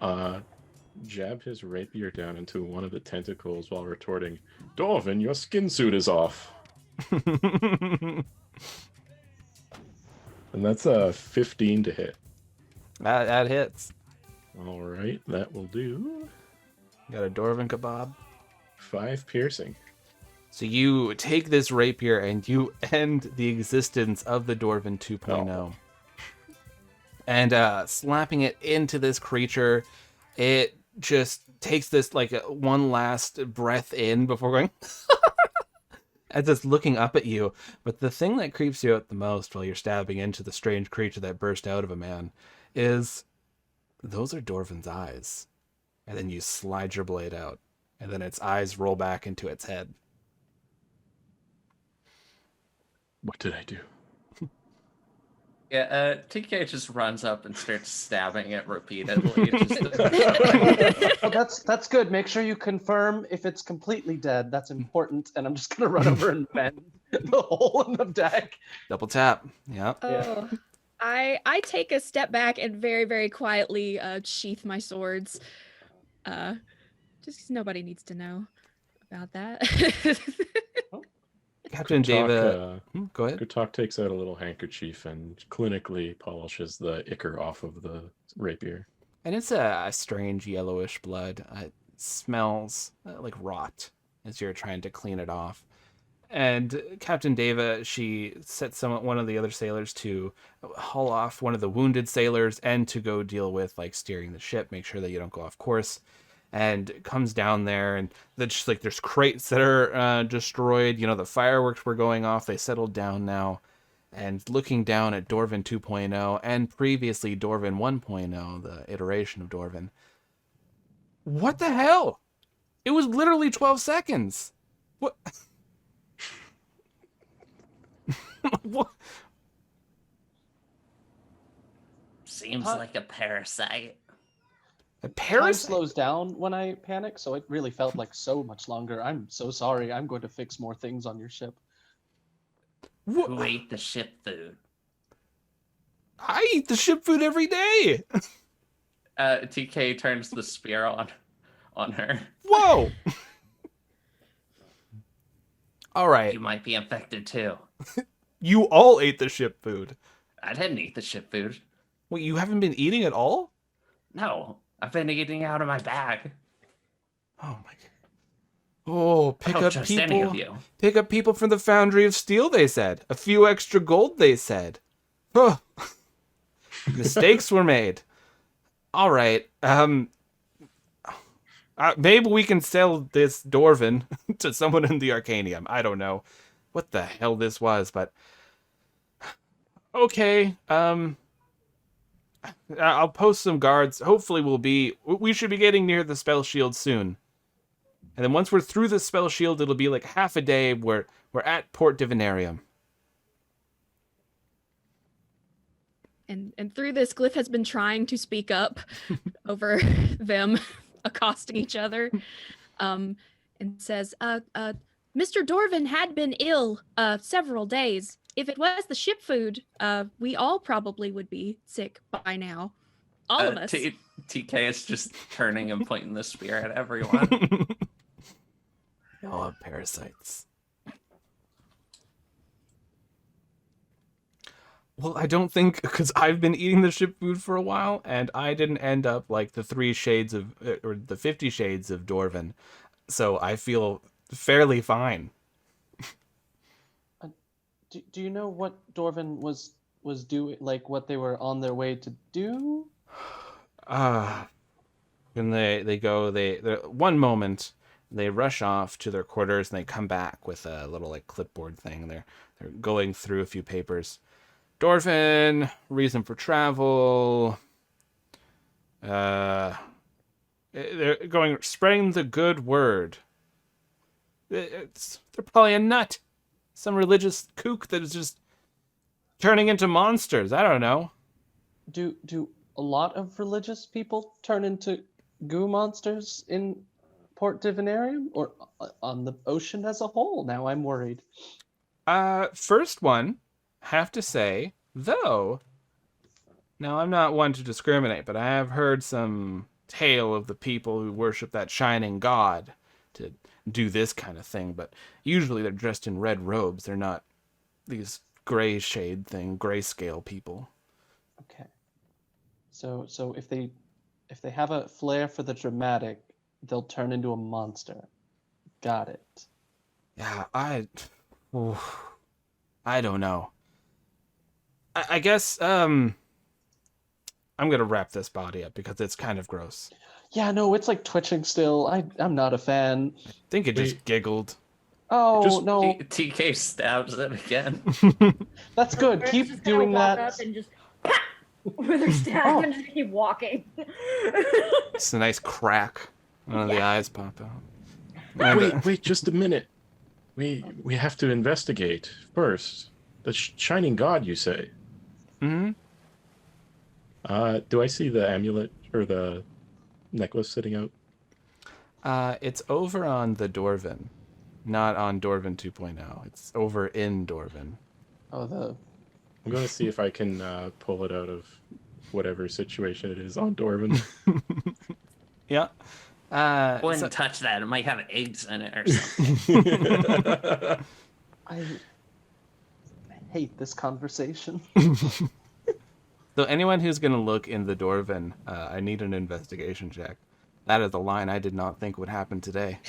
jab his rapier down into one of the tentacles while retorting, "Dorvin, your skin suit is off." And that's a 15 to hit. That hits. All right, that will do. Got a Dorvin kebab. 5 piercing. So you take this rapier and you end the existence of the Dorvin 2.0. Oh. And slapping it into this creature, it just takes this one last breath in before going as it's looking up at you. But the thing that creeps you out the most while you're stabbing into the strange creature that burst out of a man is those are Dorvin's eyes. And then you slide your blade out, and then its eyes roll back into its head. What did I do? Yeah, TK just runs up and starts stabbing it repeatedly. Well, that's good. Make sure you confirm if it's completely dead. That's important. And I'm just gonna run over and bend the hole in the deck. Double tap. Yep. Oh, I take a step back and very, very quietly sheath my swords. Just 'cause nobody needs to know about that. Captain Dava, go ahead. Kurtok takes out a little handkerchief and clinically polishes the ichor off of the rapier. And it's a strange yellowish blood. It smells like rot as you're trying to clean it off. And Captain Dava, she sets one of the other sailors to haul off one of the wounded sailors and to go deal with like steering the ship, make sure that you don't go off course. And comes down there, and there's like there's crates that are destroyed. You know, the fireworks were going off. They settled down now, and looking down at Dorvin 2.0 and previously Dorvin 1.0, the iteration of Dorvin. What the hell? It was literally 12 seconds. What? What? Seems Huh? like a parasite. A Time parasite? slows down when I panic, so it really felt like so much longer. I'm so sorry. I'm going to fix more things on your ship. Who ate the ship food? I eat the ship food every day. TK turns the spear on her. Whoa. All right. You might be infected too. You all ate the ship food. I didn't eat the ship food. Wait, you haven't been eating at all? No, I've been eating out of my bag. Oh my god. Oh, pick I don't up trust people. any of you. Pick up people from the Foundry of Steel, they said. A few extra gold, they said. Oh. Mistakes were made. All right. Maybe we can sell this Dorvin to someone in the Arcanium. I don't know what the hell this was, but okay. I'll post some guards. Hopefully we should be getting near the spell shield soon. And then once we're through the spell shield, it'll be like half a day where we're at Port Divinarium. And through this, Glyph has been trying to speak up over them accosting each other, and says, Mr. Dorvin had been ill several days. If it was the ship food, we all probably would be sick by now. All of us. TK is just turning and pointing the spear at everyone. Oh, parasites. Well, I don't think, because I've been eating the ship food for a while, and I didn't end up like the 3 shades of, or the 50 shades of Dorvin. So I feel fairly fine. Do you know what Dorvin was doing, like what they were on their way to do? And they go, one moment, they rush off to their quarters, and they come back with a little like clipboard thing. They're going through a few papers. Dorvin, reason for travel. They're going, spreading the good word. They're probably a nut. Some religious kook that is just turning into monsters. I don't know. Do a lot of religious people turn into goo monsters in Port Divinarium or on the ocean as a whole? Now I'm worried. First one, have to say, though, now I'm not one to discriminate, but I have heard some tale of the people who worship that shining god to do this kind of thing, but usually they're dressed in red robes. They're not these grayscale people. Okay. So if they have a flair for the dramatic, they'll turn into a monster. Got it. Yeah, I don't know. I guess I'm gonna wrap this body up because it's kind of gross. Yeah, no, it's like twitching still. I'm not a fan. I think it just giggled. Oh no, TK stabs it again. that's good. Just Keep kinda doing walk that. up and just with her stab and just keep walking. It's a nice crack. One of the eyes pop out. Wait, just a minute. We have to investigate first. The shining god, you say? Mm-hmm. Do I see the amulet or the necklace sitting out? It's over on the Dorvin, not on Dorvin 2.0. It's over in Dorvin. Oh, I'm going to see if I can pull it out of whatever situation it is on Dorvin. Yeah. Wouldn't touch that. It might have eggs in it or something. I hate this conversation. So anyone who's going to look in the Dorvin, I need an investigation check. That is a line I did not think would happen today.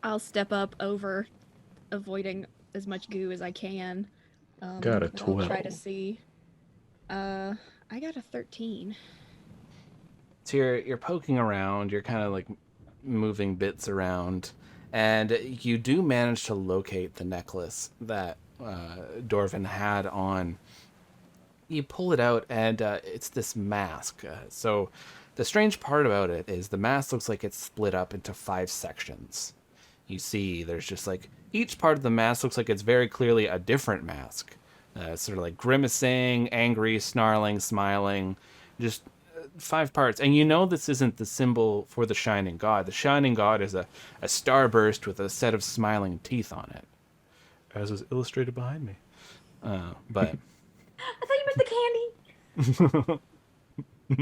I'll step up over, avoiding as much goo as I can. Got a but I'll try 12. to see. I got a 13. So you're poking around, you're kind of like moving bits around, and you do manage to locate the necklace that Dorvin had on. You pull it out, and it's this mask. So the strange part about it is the mask looks like it's split up into 5 sections. You see there's just like each part of the mask looks like it's very clearly a different mask. Sort of like grimacing, angry, snarling, smiling, just 5 parts. And you know this isn't the symbol for the Shining God. The Shining God is a starburst with a set of smiling teeth on it, as is illustrated behind me. But I thought you meant the candy.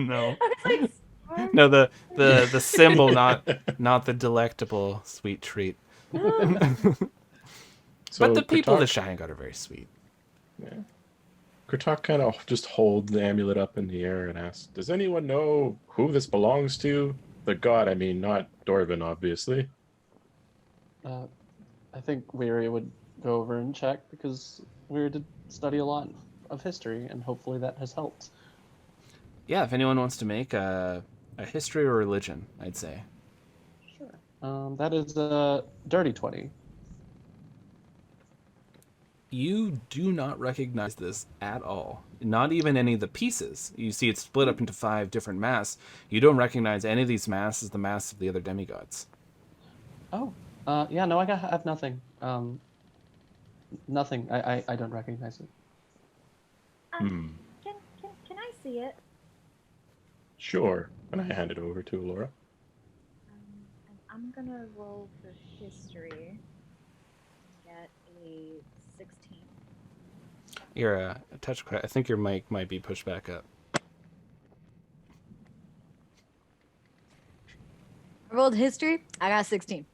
no, I was like, sorry. no, the symbol, not the delectable sweet treat. So But the people of the Kratok- Shining God are very sweet. Yeah. Kratok kind of just holds the amulet up in the air and asks, "Does anyone know who this belongs to? The god, I mean, not Dorvin, obviously." I think Weary would go over and check because Weary did study a lot of history, and hopefully that has helped. Yeah, if anyone wants to make a history or religion, I'd say. Sure. That is a dirty 20. You do not recognize this at all. Not even any of the pieces. You see it's split up into 5 different masks. You don't recognize any of these masks as the masks of the other demigods. Oh, yeah, no, I have nothing. Nothing. I don't recognize it. Hmm. Can I see it? Sure. And I hand it over to Alora. And I'm gonna roll for history. Get a 16. You're a touch. I think your mic might be pushed back up. I rolled history. I got 16.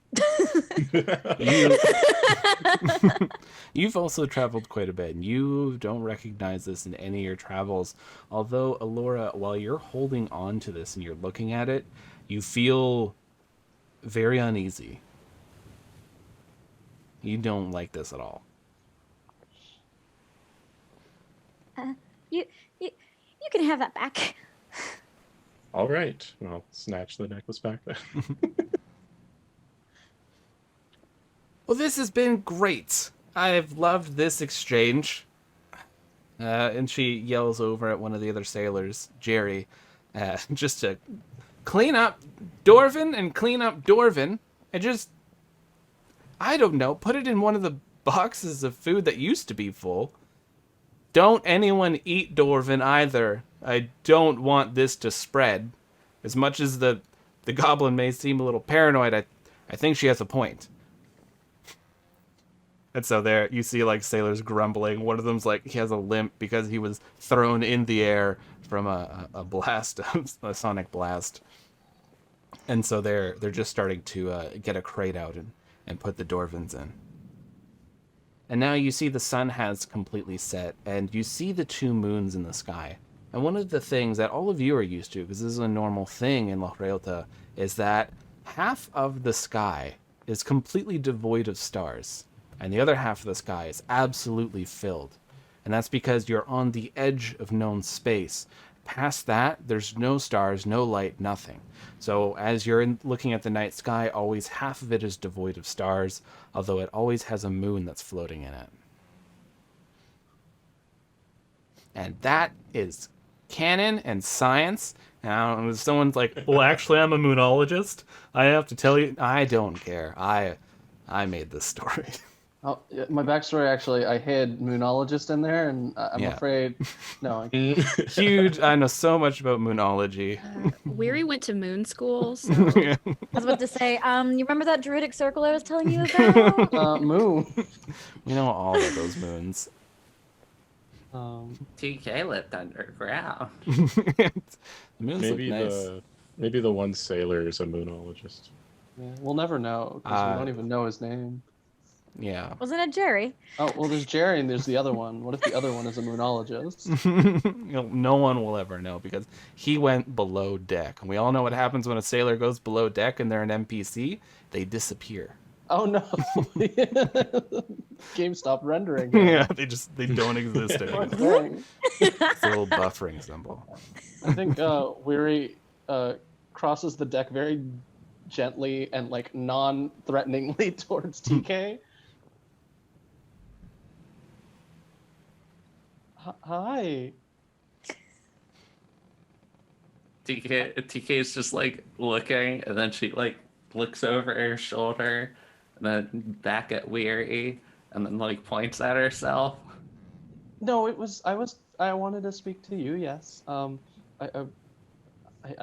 You've also traveled quite a bit, and you don't recognize this in any of your travels. Although, Alora, while you're holding on to this and you're looking at it, you feel very uneasy. You don't like this at all. You can have that back. All right. I'll snatch the necklace back then. Well, this has been great. I've loved this exchange. And she yells over at one of the other sailors, Jerry, just to clean up Dorvin and clean up Dorvin and just, I don't know, put it in one of the boxes of food that used to be full. Don't anyone eat Dorvin either. I don't want this to spread. As much as the goblin may seem a little paranoid, I think she has a point. And so there you see like sailors grumbling. One of them's like he has a limp because he was thrown in the air from a blast, a sonic blast. And so they're just starting to get a crate out and put the Dorvins in. And now you see the sun has completely set, and you see the 2 moons in the sky. And one of the things that all of you are used to, because this is a normal thing in Loch Realta, is that half of the sky is completely devoid of stars, and the other half of the sky is absolutely filled. And that's because you're on the edge of known space. Past that, there's no stars, no light, nothing. So as you're looking at the night sky, always half of it is devoid of stars, although it always has a moon that's floating in it. And that is canon and science. Now, if someone's like, well, actually, I'm a moonologist, I have to tell you, I don't care. I made this story. Oh, yeah, my backstory actually, I hid Moonologist in there, and I'm Yeah. afraid. No, Huge. I know so much about moonology. Weary went to moon school, so Yeah. I was about to say, you remember that druidic circle I was telling you about? Moon. We know all about those moons. TK lived underground. The moons look Maybe nice. the one sailor is a moonologist. Yeah, we'll never know because we don't even know his name. Yeah. Wasn't it Jerry? Oh, well, there's Jerry and there's the other one. What if the other one is a moonologist? No one will ever know because he went below deck. And we all know what happens when a sailor goes below deck and they're an NPC. They disappear. Oh no! Game stopped rendering. Yeah, they don't exist Poor anymore. thing. It's a little buffering symbol. I think Weary crosses the deck very gently and like non-threateningly towards TK. Hi. TK is just like looking, and then she like looks over her shoulder, and then back at Weary, and then like points at herself. No, I wanted to speak to you. Yes. I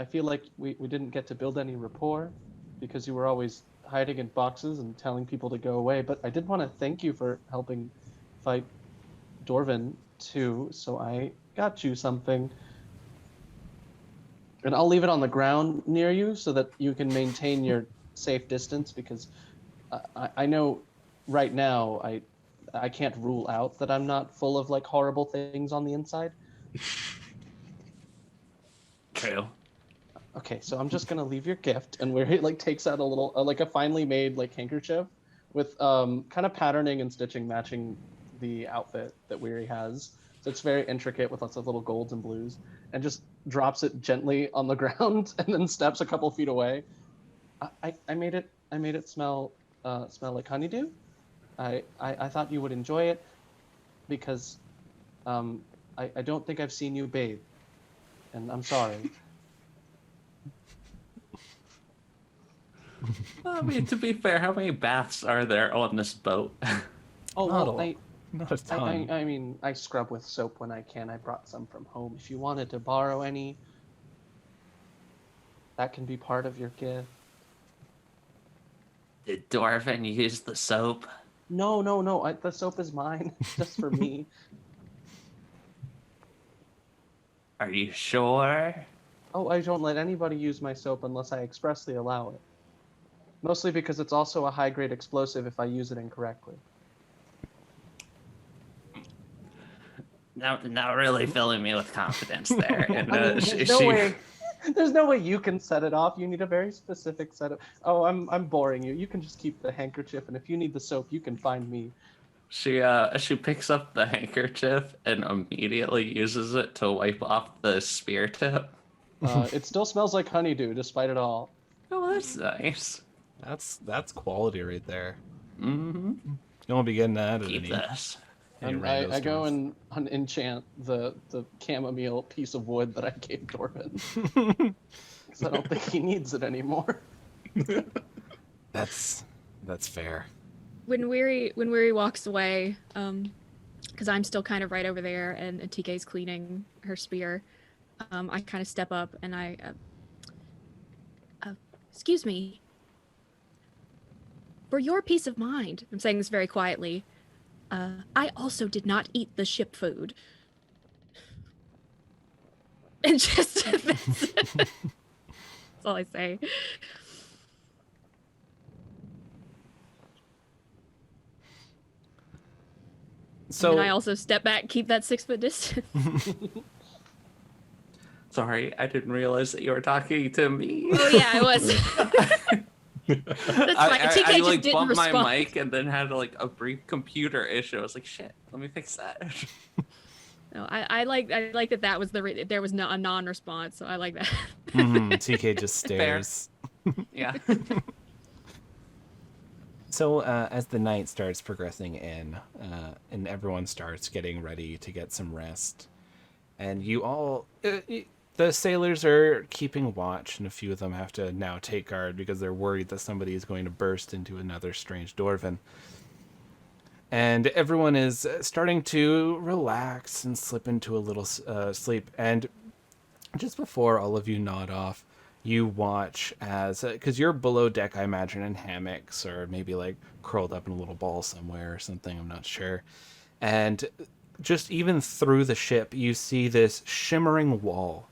feel like we didn't get to build any rapport because you were always hiding in boxes and telling people to go away. But I did want to thank you for helping fight Dorvin too. So I got you something. And I'll leave it on the ground near you so that you can maintain your safe distance because I know right now I can't rule out that I'm not full of like horrible things on the inside. True. Okay, so I'm just gonna leave your gift, and where he like takes out a little like a finely made like handkerchief with kind of patterning and stitching matching the outfit that Weary has. So it's very intricate with lots of little golds and blues, and just drops it gently on the ground, and then steps a couple feet away. I made it smell like honeydew. I thought you would enjoy it because I don't think I've seen you bathe, and I'm sorry. I mean, to be fair, how many baths are there on this boat? Oh, Not well, a- Not a ton. I mean, I scrub with soap when I can. I brought some from home. If you wanted to borrow any, that can be part of your gift. Did Dorvin use the soap? No, the soap is mine, just for me. Are you sure? Oh, I don't let anybody use my soap unless I expressly allow it. Mostly because it's also a high-grade explosive if I use it incorrectly. Now really filling me with confidence there. And I mean, she, there's no way you can set it off. You need a very specific set of. Oh, I'm boring you. You can just keep the handkerchief, and if you need the soap, you can find me. she picks up the handkerchief and immediately uses it to wipe off the spear tip. It still smells like honeydew, despite it all. Oh, that's nice. That's quality right there. Mm-hmm. You don't want to be getting that at Keep any this. And rando I go stores. and enchant the chamomile piece of wood that I gave Dorvin. Because I don't think he needs it anymore. That's fair. when Weary walks away, because I'm still kind of right over there, and TK's cleaning her spear, I kind of step up and I, excuse me, for your peace of mind, I'm saying this very quietly, I also did not eat the ship food. And just that's all I say. So And I also step back, keep that 6-foot distance. Sorry, I didn't realize that you were talking to me. Oh yeah, I was. That's fine. TK I just like didn't bumped respond. my mic and then had like a brief computer issue. I was like, shit, let me fix that. No, I like that was there was no, a non-response, so I like that. TK just stares. Yeah. So as the night starts progressing in, and everyone starts getting ready to get some rest, and you all, the sailors are keeping watch, and a few of them have to now take guard because they're worried that somebody is going to burst into another strange Dorvin. and everyone is starting to relax and slip into a little sleep. And just before all of you nod off, you watch as, because you're below deck, I imagine, in hammocks or maybe like curled up in a little ball somewhere or something, I'm not sure. And just even through the ship, you see this shimmering wall.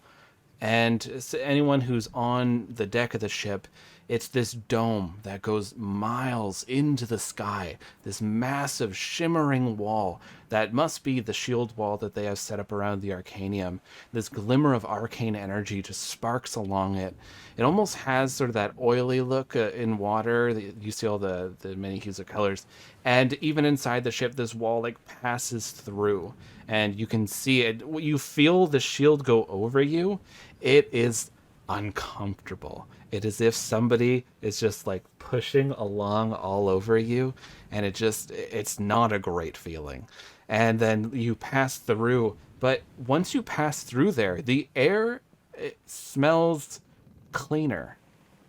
And anyone who's on the deck of the ship, it's this dome that goes miles into the sky, this massive shimmering wall that must be the shield wall that they have set up around the Arcanium. This glimmer of arcane energy just sparks along it. It almost has sort of that oily look in water. You see all the many hues of colors. And even inside the ship, this wall like passes through, and you can see it. You feel the shield go over you. It is uncomfortable. It is if somebody is just like pushing along all over you, and it's not a great feeling. And then you pass through, but once you pass through there, the air, it smells cleaner,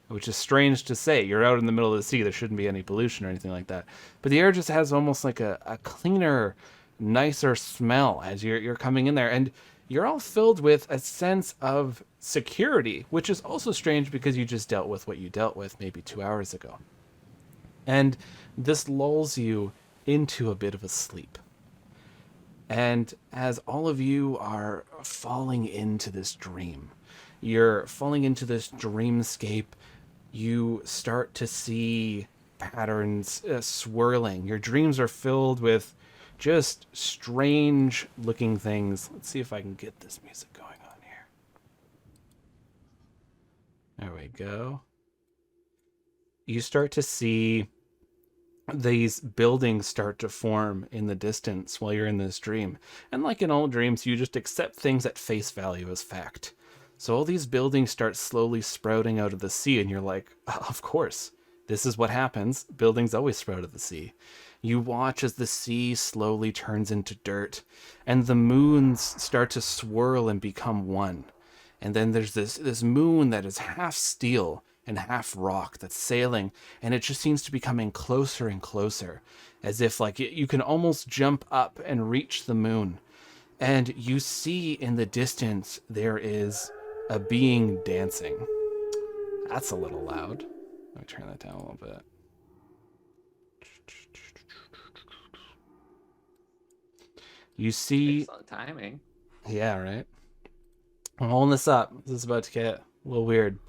which is strange to say. You're out in the middle of the sea, there shouldn't be any pollution or anything like that. But the air just has almost like a cleaner, nicer smell as you're coming in there. And you're all filled with a sense of security, which is also strange because you just dealt with what you dealt with maybe 2 hours ago. And this lulls you into a bit of a sleep. And as all of you are falling into this dream, you're falling into this dreamscape, you start to see patterns swirling. Your dreams are filled with just strange looking things. Let's see if I can get this music going on here. There we go. You start to see these buildings start to form in the distance while you're in this dream. And like in all dreams, you just accept things at face value as fact. So all these buildings start slowly sprouting out of the sea, and you're like, of course, this is what happens. Buildings always sprout out of the sea. You watch as the sea slowly turns into dirt, and the moons start to swirl and become one. And then there's this moon that is half steel and half rock that's sailing, and it just seems to be coming closer and closer, as if like you can almost jump up and reach the moon. And you see in the distance there is a being dancing. That's a little loud. Let me turn that down a little bit. You see... Excellent timing. Yeah, right? I'm holding this up. This is about to get a little weird.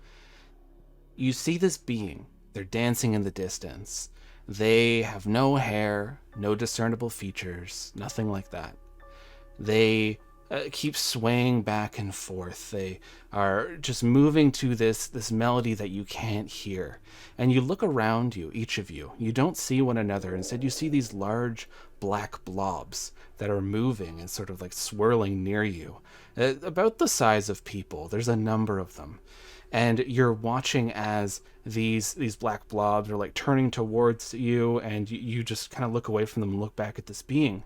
You see this being. They're dancing in the distance. They have no hair, no discernible features, nothing like that. They keep swaying back and forth. They are just moving to this melody that you can't hear. And you look around you, each of you. You don't see one another. Instead, you see these large black blobs that are moving and sort of like swirling near you. About the size of people. There's a number of them. And you're watching as these black blobs are like turning towards you, and you just kind of look away from them and look back at this being.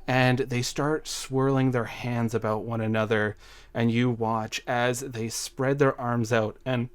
And they start swirling their hands about one another, and you watch as they spread their arms out, and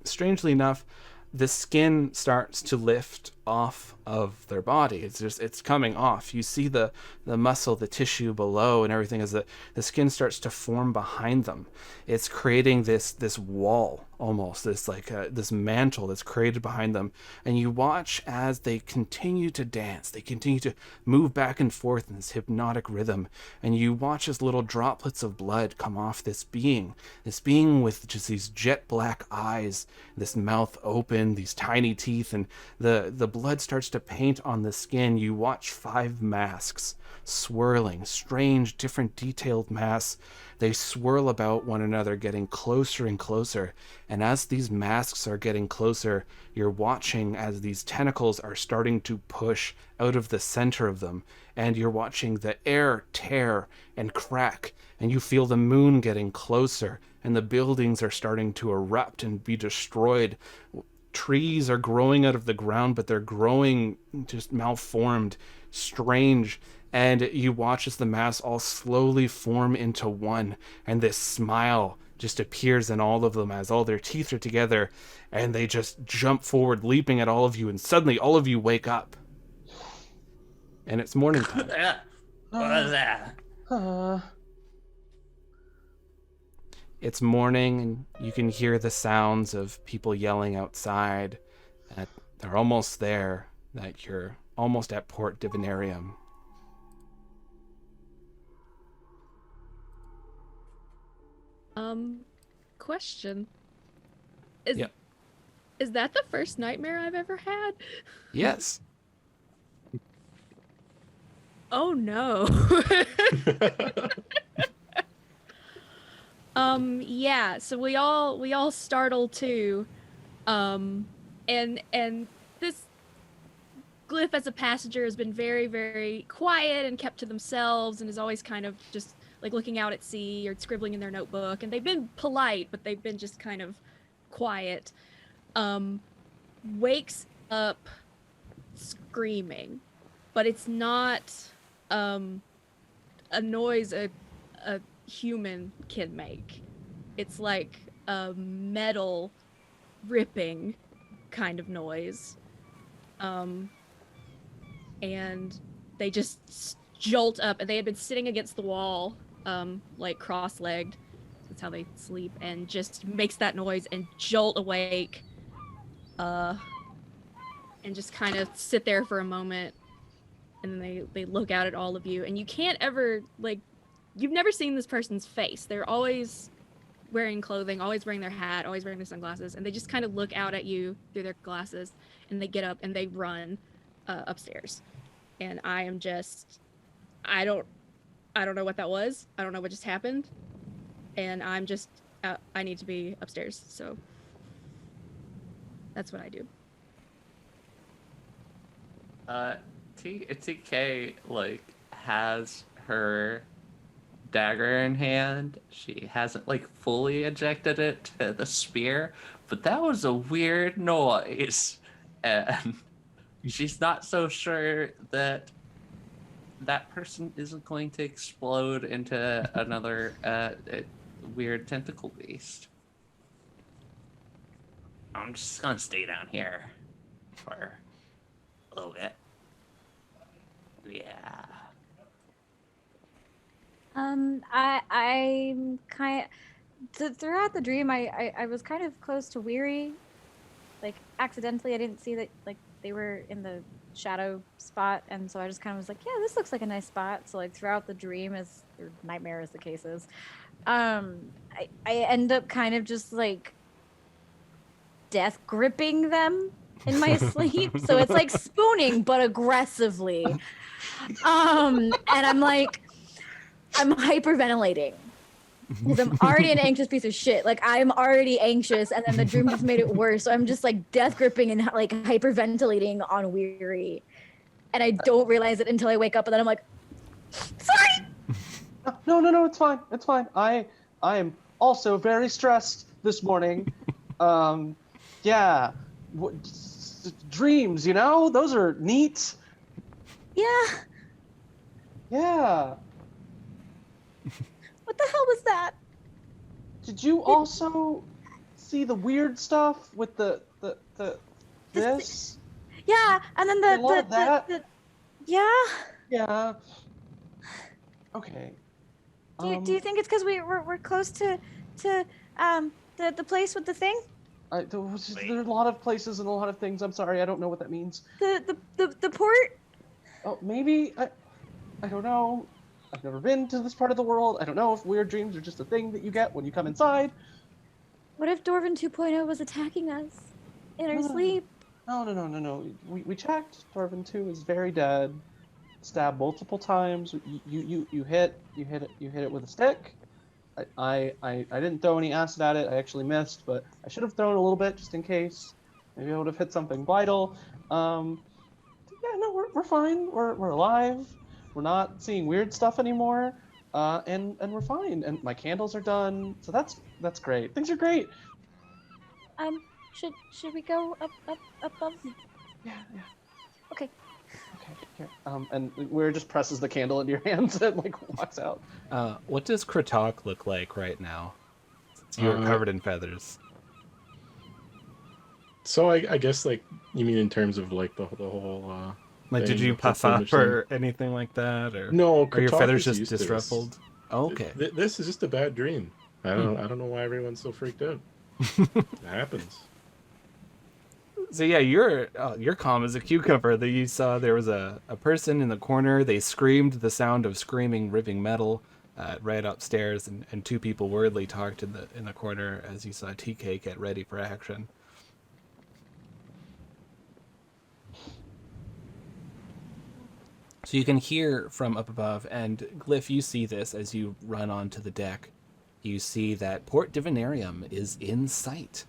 strangely enough, the skin starts to lift off of their body. It's coming off. You see the muscle, the tissue below and everything as the skin starts to form behind them. It's creating this wall almost, this mantle that's created behind them. And you watch as they continue to dance. They continue to move back and forth in this hypnotic rhythm. And you watch as little droplets of blood come off this being with just these jet black eyes, this mouth open, these tiny teeth, and the blood starts to paint on the skin. You watch 5 masks swirling, strange, different detailed masks. They swirl about one another, getting closer and closer. And as these masks are getting closer, you're watching as these tentacles are starting to push out of the center of them. And you're watching the air tear and crack. And you feel the moon getting closer. And the buildings are starting to erupt and be destroyed. Trees are growing out of the ground, but they're growing just malformed, strange. And you watch as the masks all slowly form into one, and this smile just appears in all of them as all their teeth are together, and they just jump forward, leaping at all of you, and suddenly all of you wake up. and it's morning time. What was that? It's morning, and you can hear the sounds of people yelling outside. That they're almost there. That you're almost at Port Divinarium. Question. Is Yep. is that the first nightmare I've ever had? Yes. Oh no. Yeah, so we all startle too. And this Glyph as a passenger has been very, very quiet and kept to themselves and is always kind of just like looking out at sea or scribbling in their notebook, and they've been polite, but they've been just kind of quiet. Wakes up screaming, but it's not a noise a human can make. It's like a metal ripping kind of noise. And they just jolt up, and they had been sitting against the wall, like cross-legged. That's how they sleep, and just makes that noise and jolt awake, and just kind of sit there for a moment, and then they look out at all of you, and you can't ever, like, you've never seen this person's face. They're always wearing clothing, always wearing their hat, always wearing their sunglasses, and they just kind of look out at you through their glasses, and they get up and they run upstairs. And I am just, I don't know what that was. I don't know what just happened. And I'm just, I need to be upstairs. So that's what I do. TK like has her dagger in hand. She hasn't like fully ejected it to the spear, but that was a weird noise, and she's not so sure that that person isn't going to explode into another weird tentacle beast. I'm just gonna stay down here for a little bit. Yeah. I'm kind of, throughout the dream, I was kind of close to Weary. Like, accidentally, I didn't see that, like, they were in the shadow spot, and so I just kind of was like, yeah, this looks like a nice spot. So, like, throughout the dream, or nightmare as the case is, I end up kind of just, like, death gripping them in my sleep. So it's like spooning, but aggressively. And I'm like, I'm hyperventilating because I'm already an anxious piece of shit. Like, I'm already anxious, and then the dream just made it worse. So I'm just like death gripping and like hyperventilating on Weary, and I don't realize it until I wake up, and then I'm like, sorry. No, it's fine. It's fine. I am also very stressed this morning. Yeah. Dreams, you know? Those are neat. Yeah. Yeah. What the hell was that? Did you also see the weird stuff with the this? Yeah, and then the yeah. Yeah. Okay. Do you think it's because we're close to the place with the thing? There are a lot of places and a lot of things. I'm sorry, I don't know what that means. The port? Oh, maybe I don't know. I've never been to this part of the world. I don't know if weird dreams are just a thing that you get when you come inside. What if Dorvin 2.0 was attacking us in our sleep? No. We checked. Dorvin 2 is very dead. Stabbed multiple times. You hit it with a stick. I didn't throw any acid at it. I actually missed, but I should have thrown a little bit just in case. Maybe I would have hit something vital. Yeah, no, we're fine. We're alive. We're not seeing weird stuff anymore. And we're fine. And my candles are done. So that's great. Things are great. Should we go up above? Yeah. Okay. Here. And Weir just presses the candle into your hands and like walks out. What does Kratok look like right now? Since you're covered in feathers. So I guess, like, you mean in terms of like the whole Like, did thing you with the puff up machine. or anything like that, or No, are your Katak feathers is just used to this. disruffled? Oh, okay. This is just a bad dream. I don't know why everyone's so freaked out. It happens. So yeah, you're calm as a cucumber. That you saw there was a person in the corner. They screamed the sound of screaming, ripping metal, right upstairs, and two people worriedly talked in the corner as you saw TK get ready for action. So you can hear from up above, and Glyph, you see this as you run onto the deck. You see that Port Divinarium is in sight.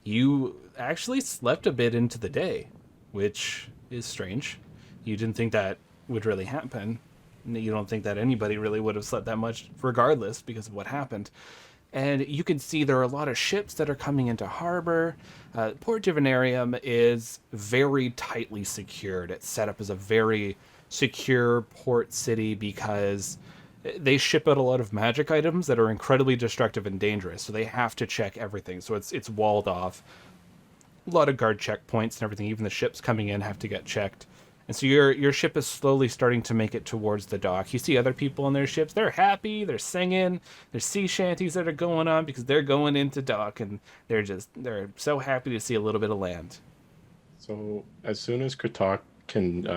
You actually slept a bit into the day, which is strange. You didn't think that would really happen. You don't think that anybody really would have slept that much regardless because of what happened. And you can see there are a lot of ships that are coming into harbor. Port Divinarium is very tightly secured. It's set up as a very secure port city because they ship out a lot of magic items that are incredibly destructive and dangerous. So they have to check everything. So it's walled off. A lot of guard checkpoints and everything. Even the ships coming in have to get checked. And so your ship is slowly starting to make it towards the dock. You see other people on their ships. They're happy. They're singing. There's sea shanties that are going on because they're going into dock, and they're so happy to see a little bit of land. So as soon as Katak can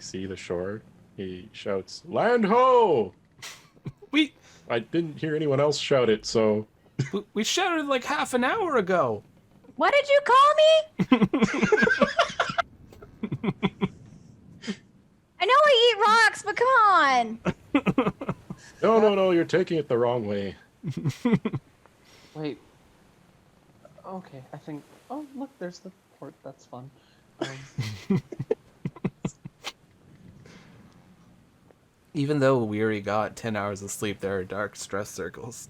see the shore, he shouts, "Land ho!" We I didn't hear anyone else shout it, so we shouted like half an hour ago. What did you call me? I know I eat rocks, but come on. no, you're taking it the wrong way. Wait. Okay, I think. Oh, look, there's the port. That's fun. Even though Weary got 10 hours of sleep, there are dark stress circles.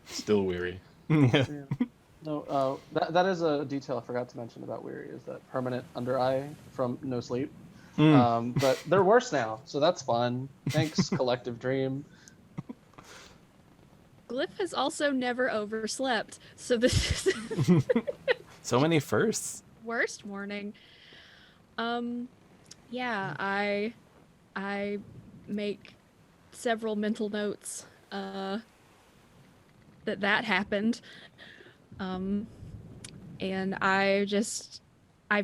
Still weary. Yeah. No, that is a detail I forgot to mention about Weary, is that permanent under eye from no sleep. But they're worse now, so that's fun. Thanks, Collective Dream. Glyph has also never overslept, so this is So many firsts. worst morning. Yeah, I make several mental notes that happened. And I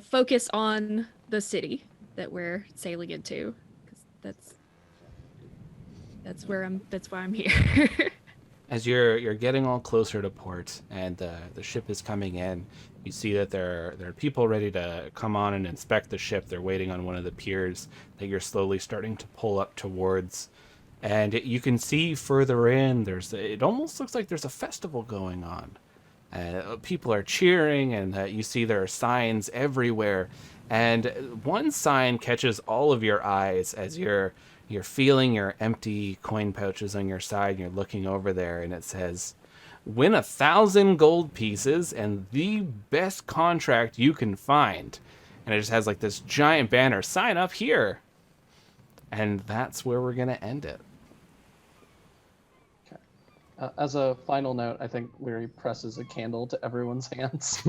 focus on the city that we're sailing into, because that's why I'm here. As you're getting all closer to port and the ship is coming in, you see that there are people ready to come on and inspect the ship. They're waiting on one of the piers that you're slowly starting to pull up towards. And you can see further in, it almost looks like there's a festival going on. People are cheering, and you see there are signs everywhere. And one sign catches all of your eyes as you're feeling your empty coin pouches on your side, and you're looking over there, and it says, "Win 1,000 gold pieces and the best contract you can find." And it just has like this giant banner, "Sign up here." And that's where we're going to end it. As a final note, I think Weary presses a candle to everyone's hands.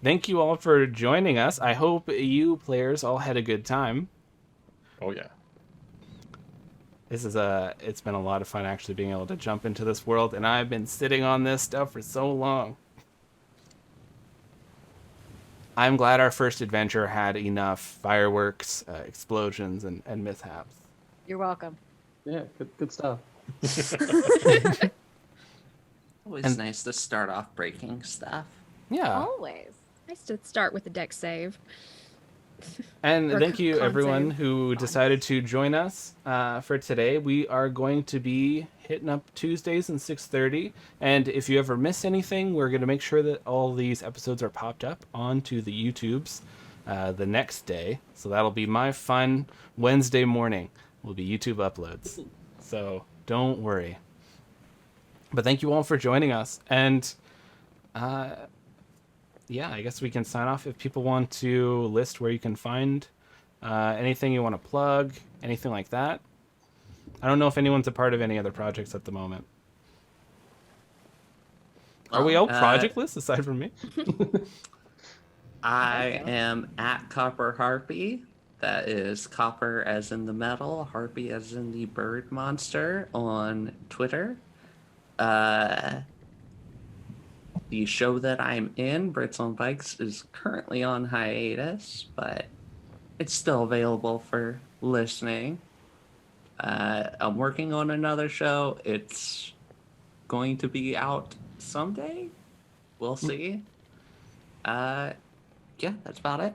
Thank you all for joining us. I hope you players all had a good time. Oh yeah. It's been a lot of fun actually being able to jump into this world, and I've been sitting on this stuff for so long. I'm glad our first adventure had enough fireworks, explosions, and mishaps. You're welcome. Yeah, good stuff. Always nice to start off breaking stuff. Yeah. Always. Nice to start with a deck save. And Or thank you con everyone save. who decided to join us for today. We are going to be hitting up Tuesdays and 6:30. And if you ever miss anything, we're going to make sure that all these episodes are popped up onto the YouTubes the next day. So that'll be my fun Wednesday morning. Will be YouTube uploads. So don't worry. But thank you all for joining us. And yeah, I guess we can sign off if people want to list where you can find anything you want to plug, anything like that. I don't know if anyone's a part of any other projects at the moment. Are we all project lists aside from me? I am at Copper Harpy. That is copper as in the metal, harpy as in the bird monster on Twitter. The show that I'm in, Brits on Bikes, is currently on hiatus, but it's still available for listening. I'm working on another show. It's going to be out someday. We'll see. Yeah, that's about it.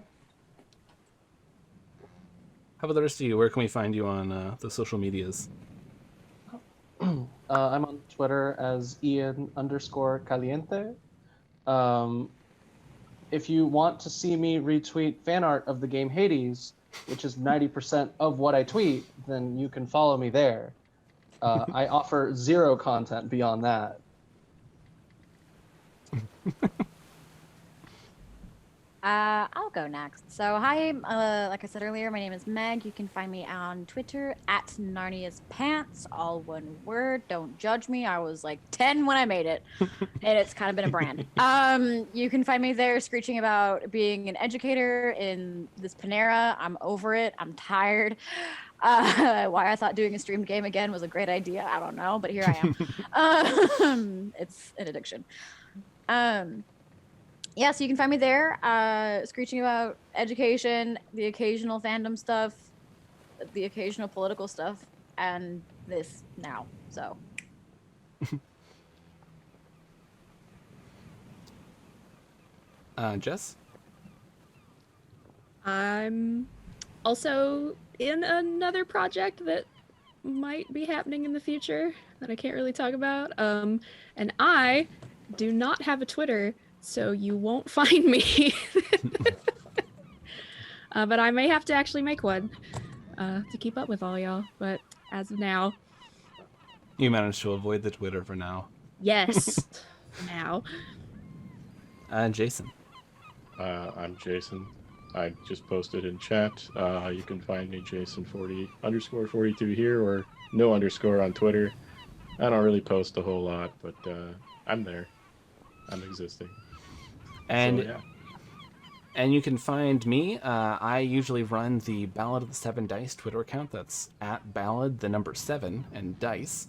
How about the rest of you? Where can we find you on the social medias? I'm on Twitter as Ian_Caliente. If you want to see me retweet fan art of the game Hades, which is 90% of what I tweet, then you can follow me there. I offer zero content beyond that. I'll go next. So, hi, like I said earlier, my name is Meg. You can find me on Twitter at Narnia's Pants, all one word. Don't judge me. I was like 10 when I made it, and it's kind of been a brand. You can find me there screeching about being an educator in this Panera. I'm over it. I'm tired. Why I thought doing a streamed game again was a great idea, I don't know, but here I am. It's an addiction. Yeah, so you can find me there, screeching about education, the occasional fandom stuff, the occasional political stuff, and this now. So. Jess? I'm also in another project that might be happening in the future that I can't really talk about. And I do not have a Twitter, so you won't find me. But I may have to actually make one to keep up with all y'all. But as of now, You managed to avoid the Twitter for now. yes, now. Jason? I'm Jason. I just posted in chat. You can find me Jason40_42 here, or no underscore on Twitter. I don't really post a whole lot, but I'm there. I'm existing. And so, yeah. And you can find me. I usually run the Ballad of the Seven Dice Twitter account. That's at Ballad, the number 7, and Dice.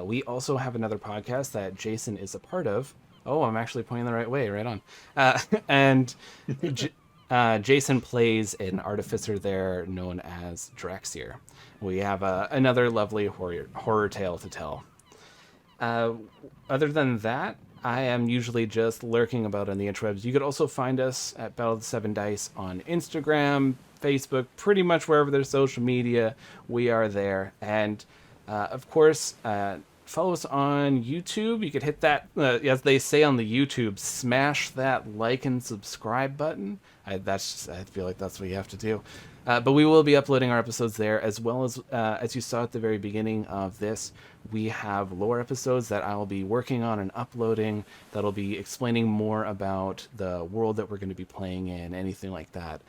We also have another podcast that Jason is a part of. Oh, I'm actually pointing the right way. Right on. And Jason plays an artificer there known as Draxier. We have another lovely horror tale to tell. Other than that, I am usually just lurking about on the interwebs. You could also find us at Battle of the Seven Dice on Instagram, Facebook, pretty much wherever there's social media, we are there. And of course, follow us on YouTube. You could hit that, as they say on the YouTube, smash that like and subscribe button. I feel like that's what you have to do. But we will be uploading our episodes there, as well as you saw at the very beginning of this, we have lore episodes that I'll be working on and uploading that'll be explaining more about the world that we're going to be playing in, anything like that.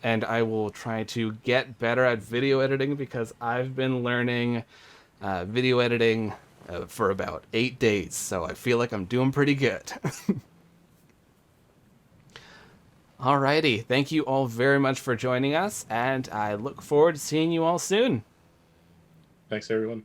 And I will try to get better at video editing, because I've been learning video editing for about 8 days, so I feel like I'm doing pretty good. Alrighty, thank you all very much for joining us, and I look forward to seeing you all soon. Thanks, everyone.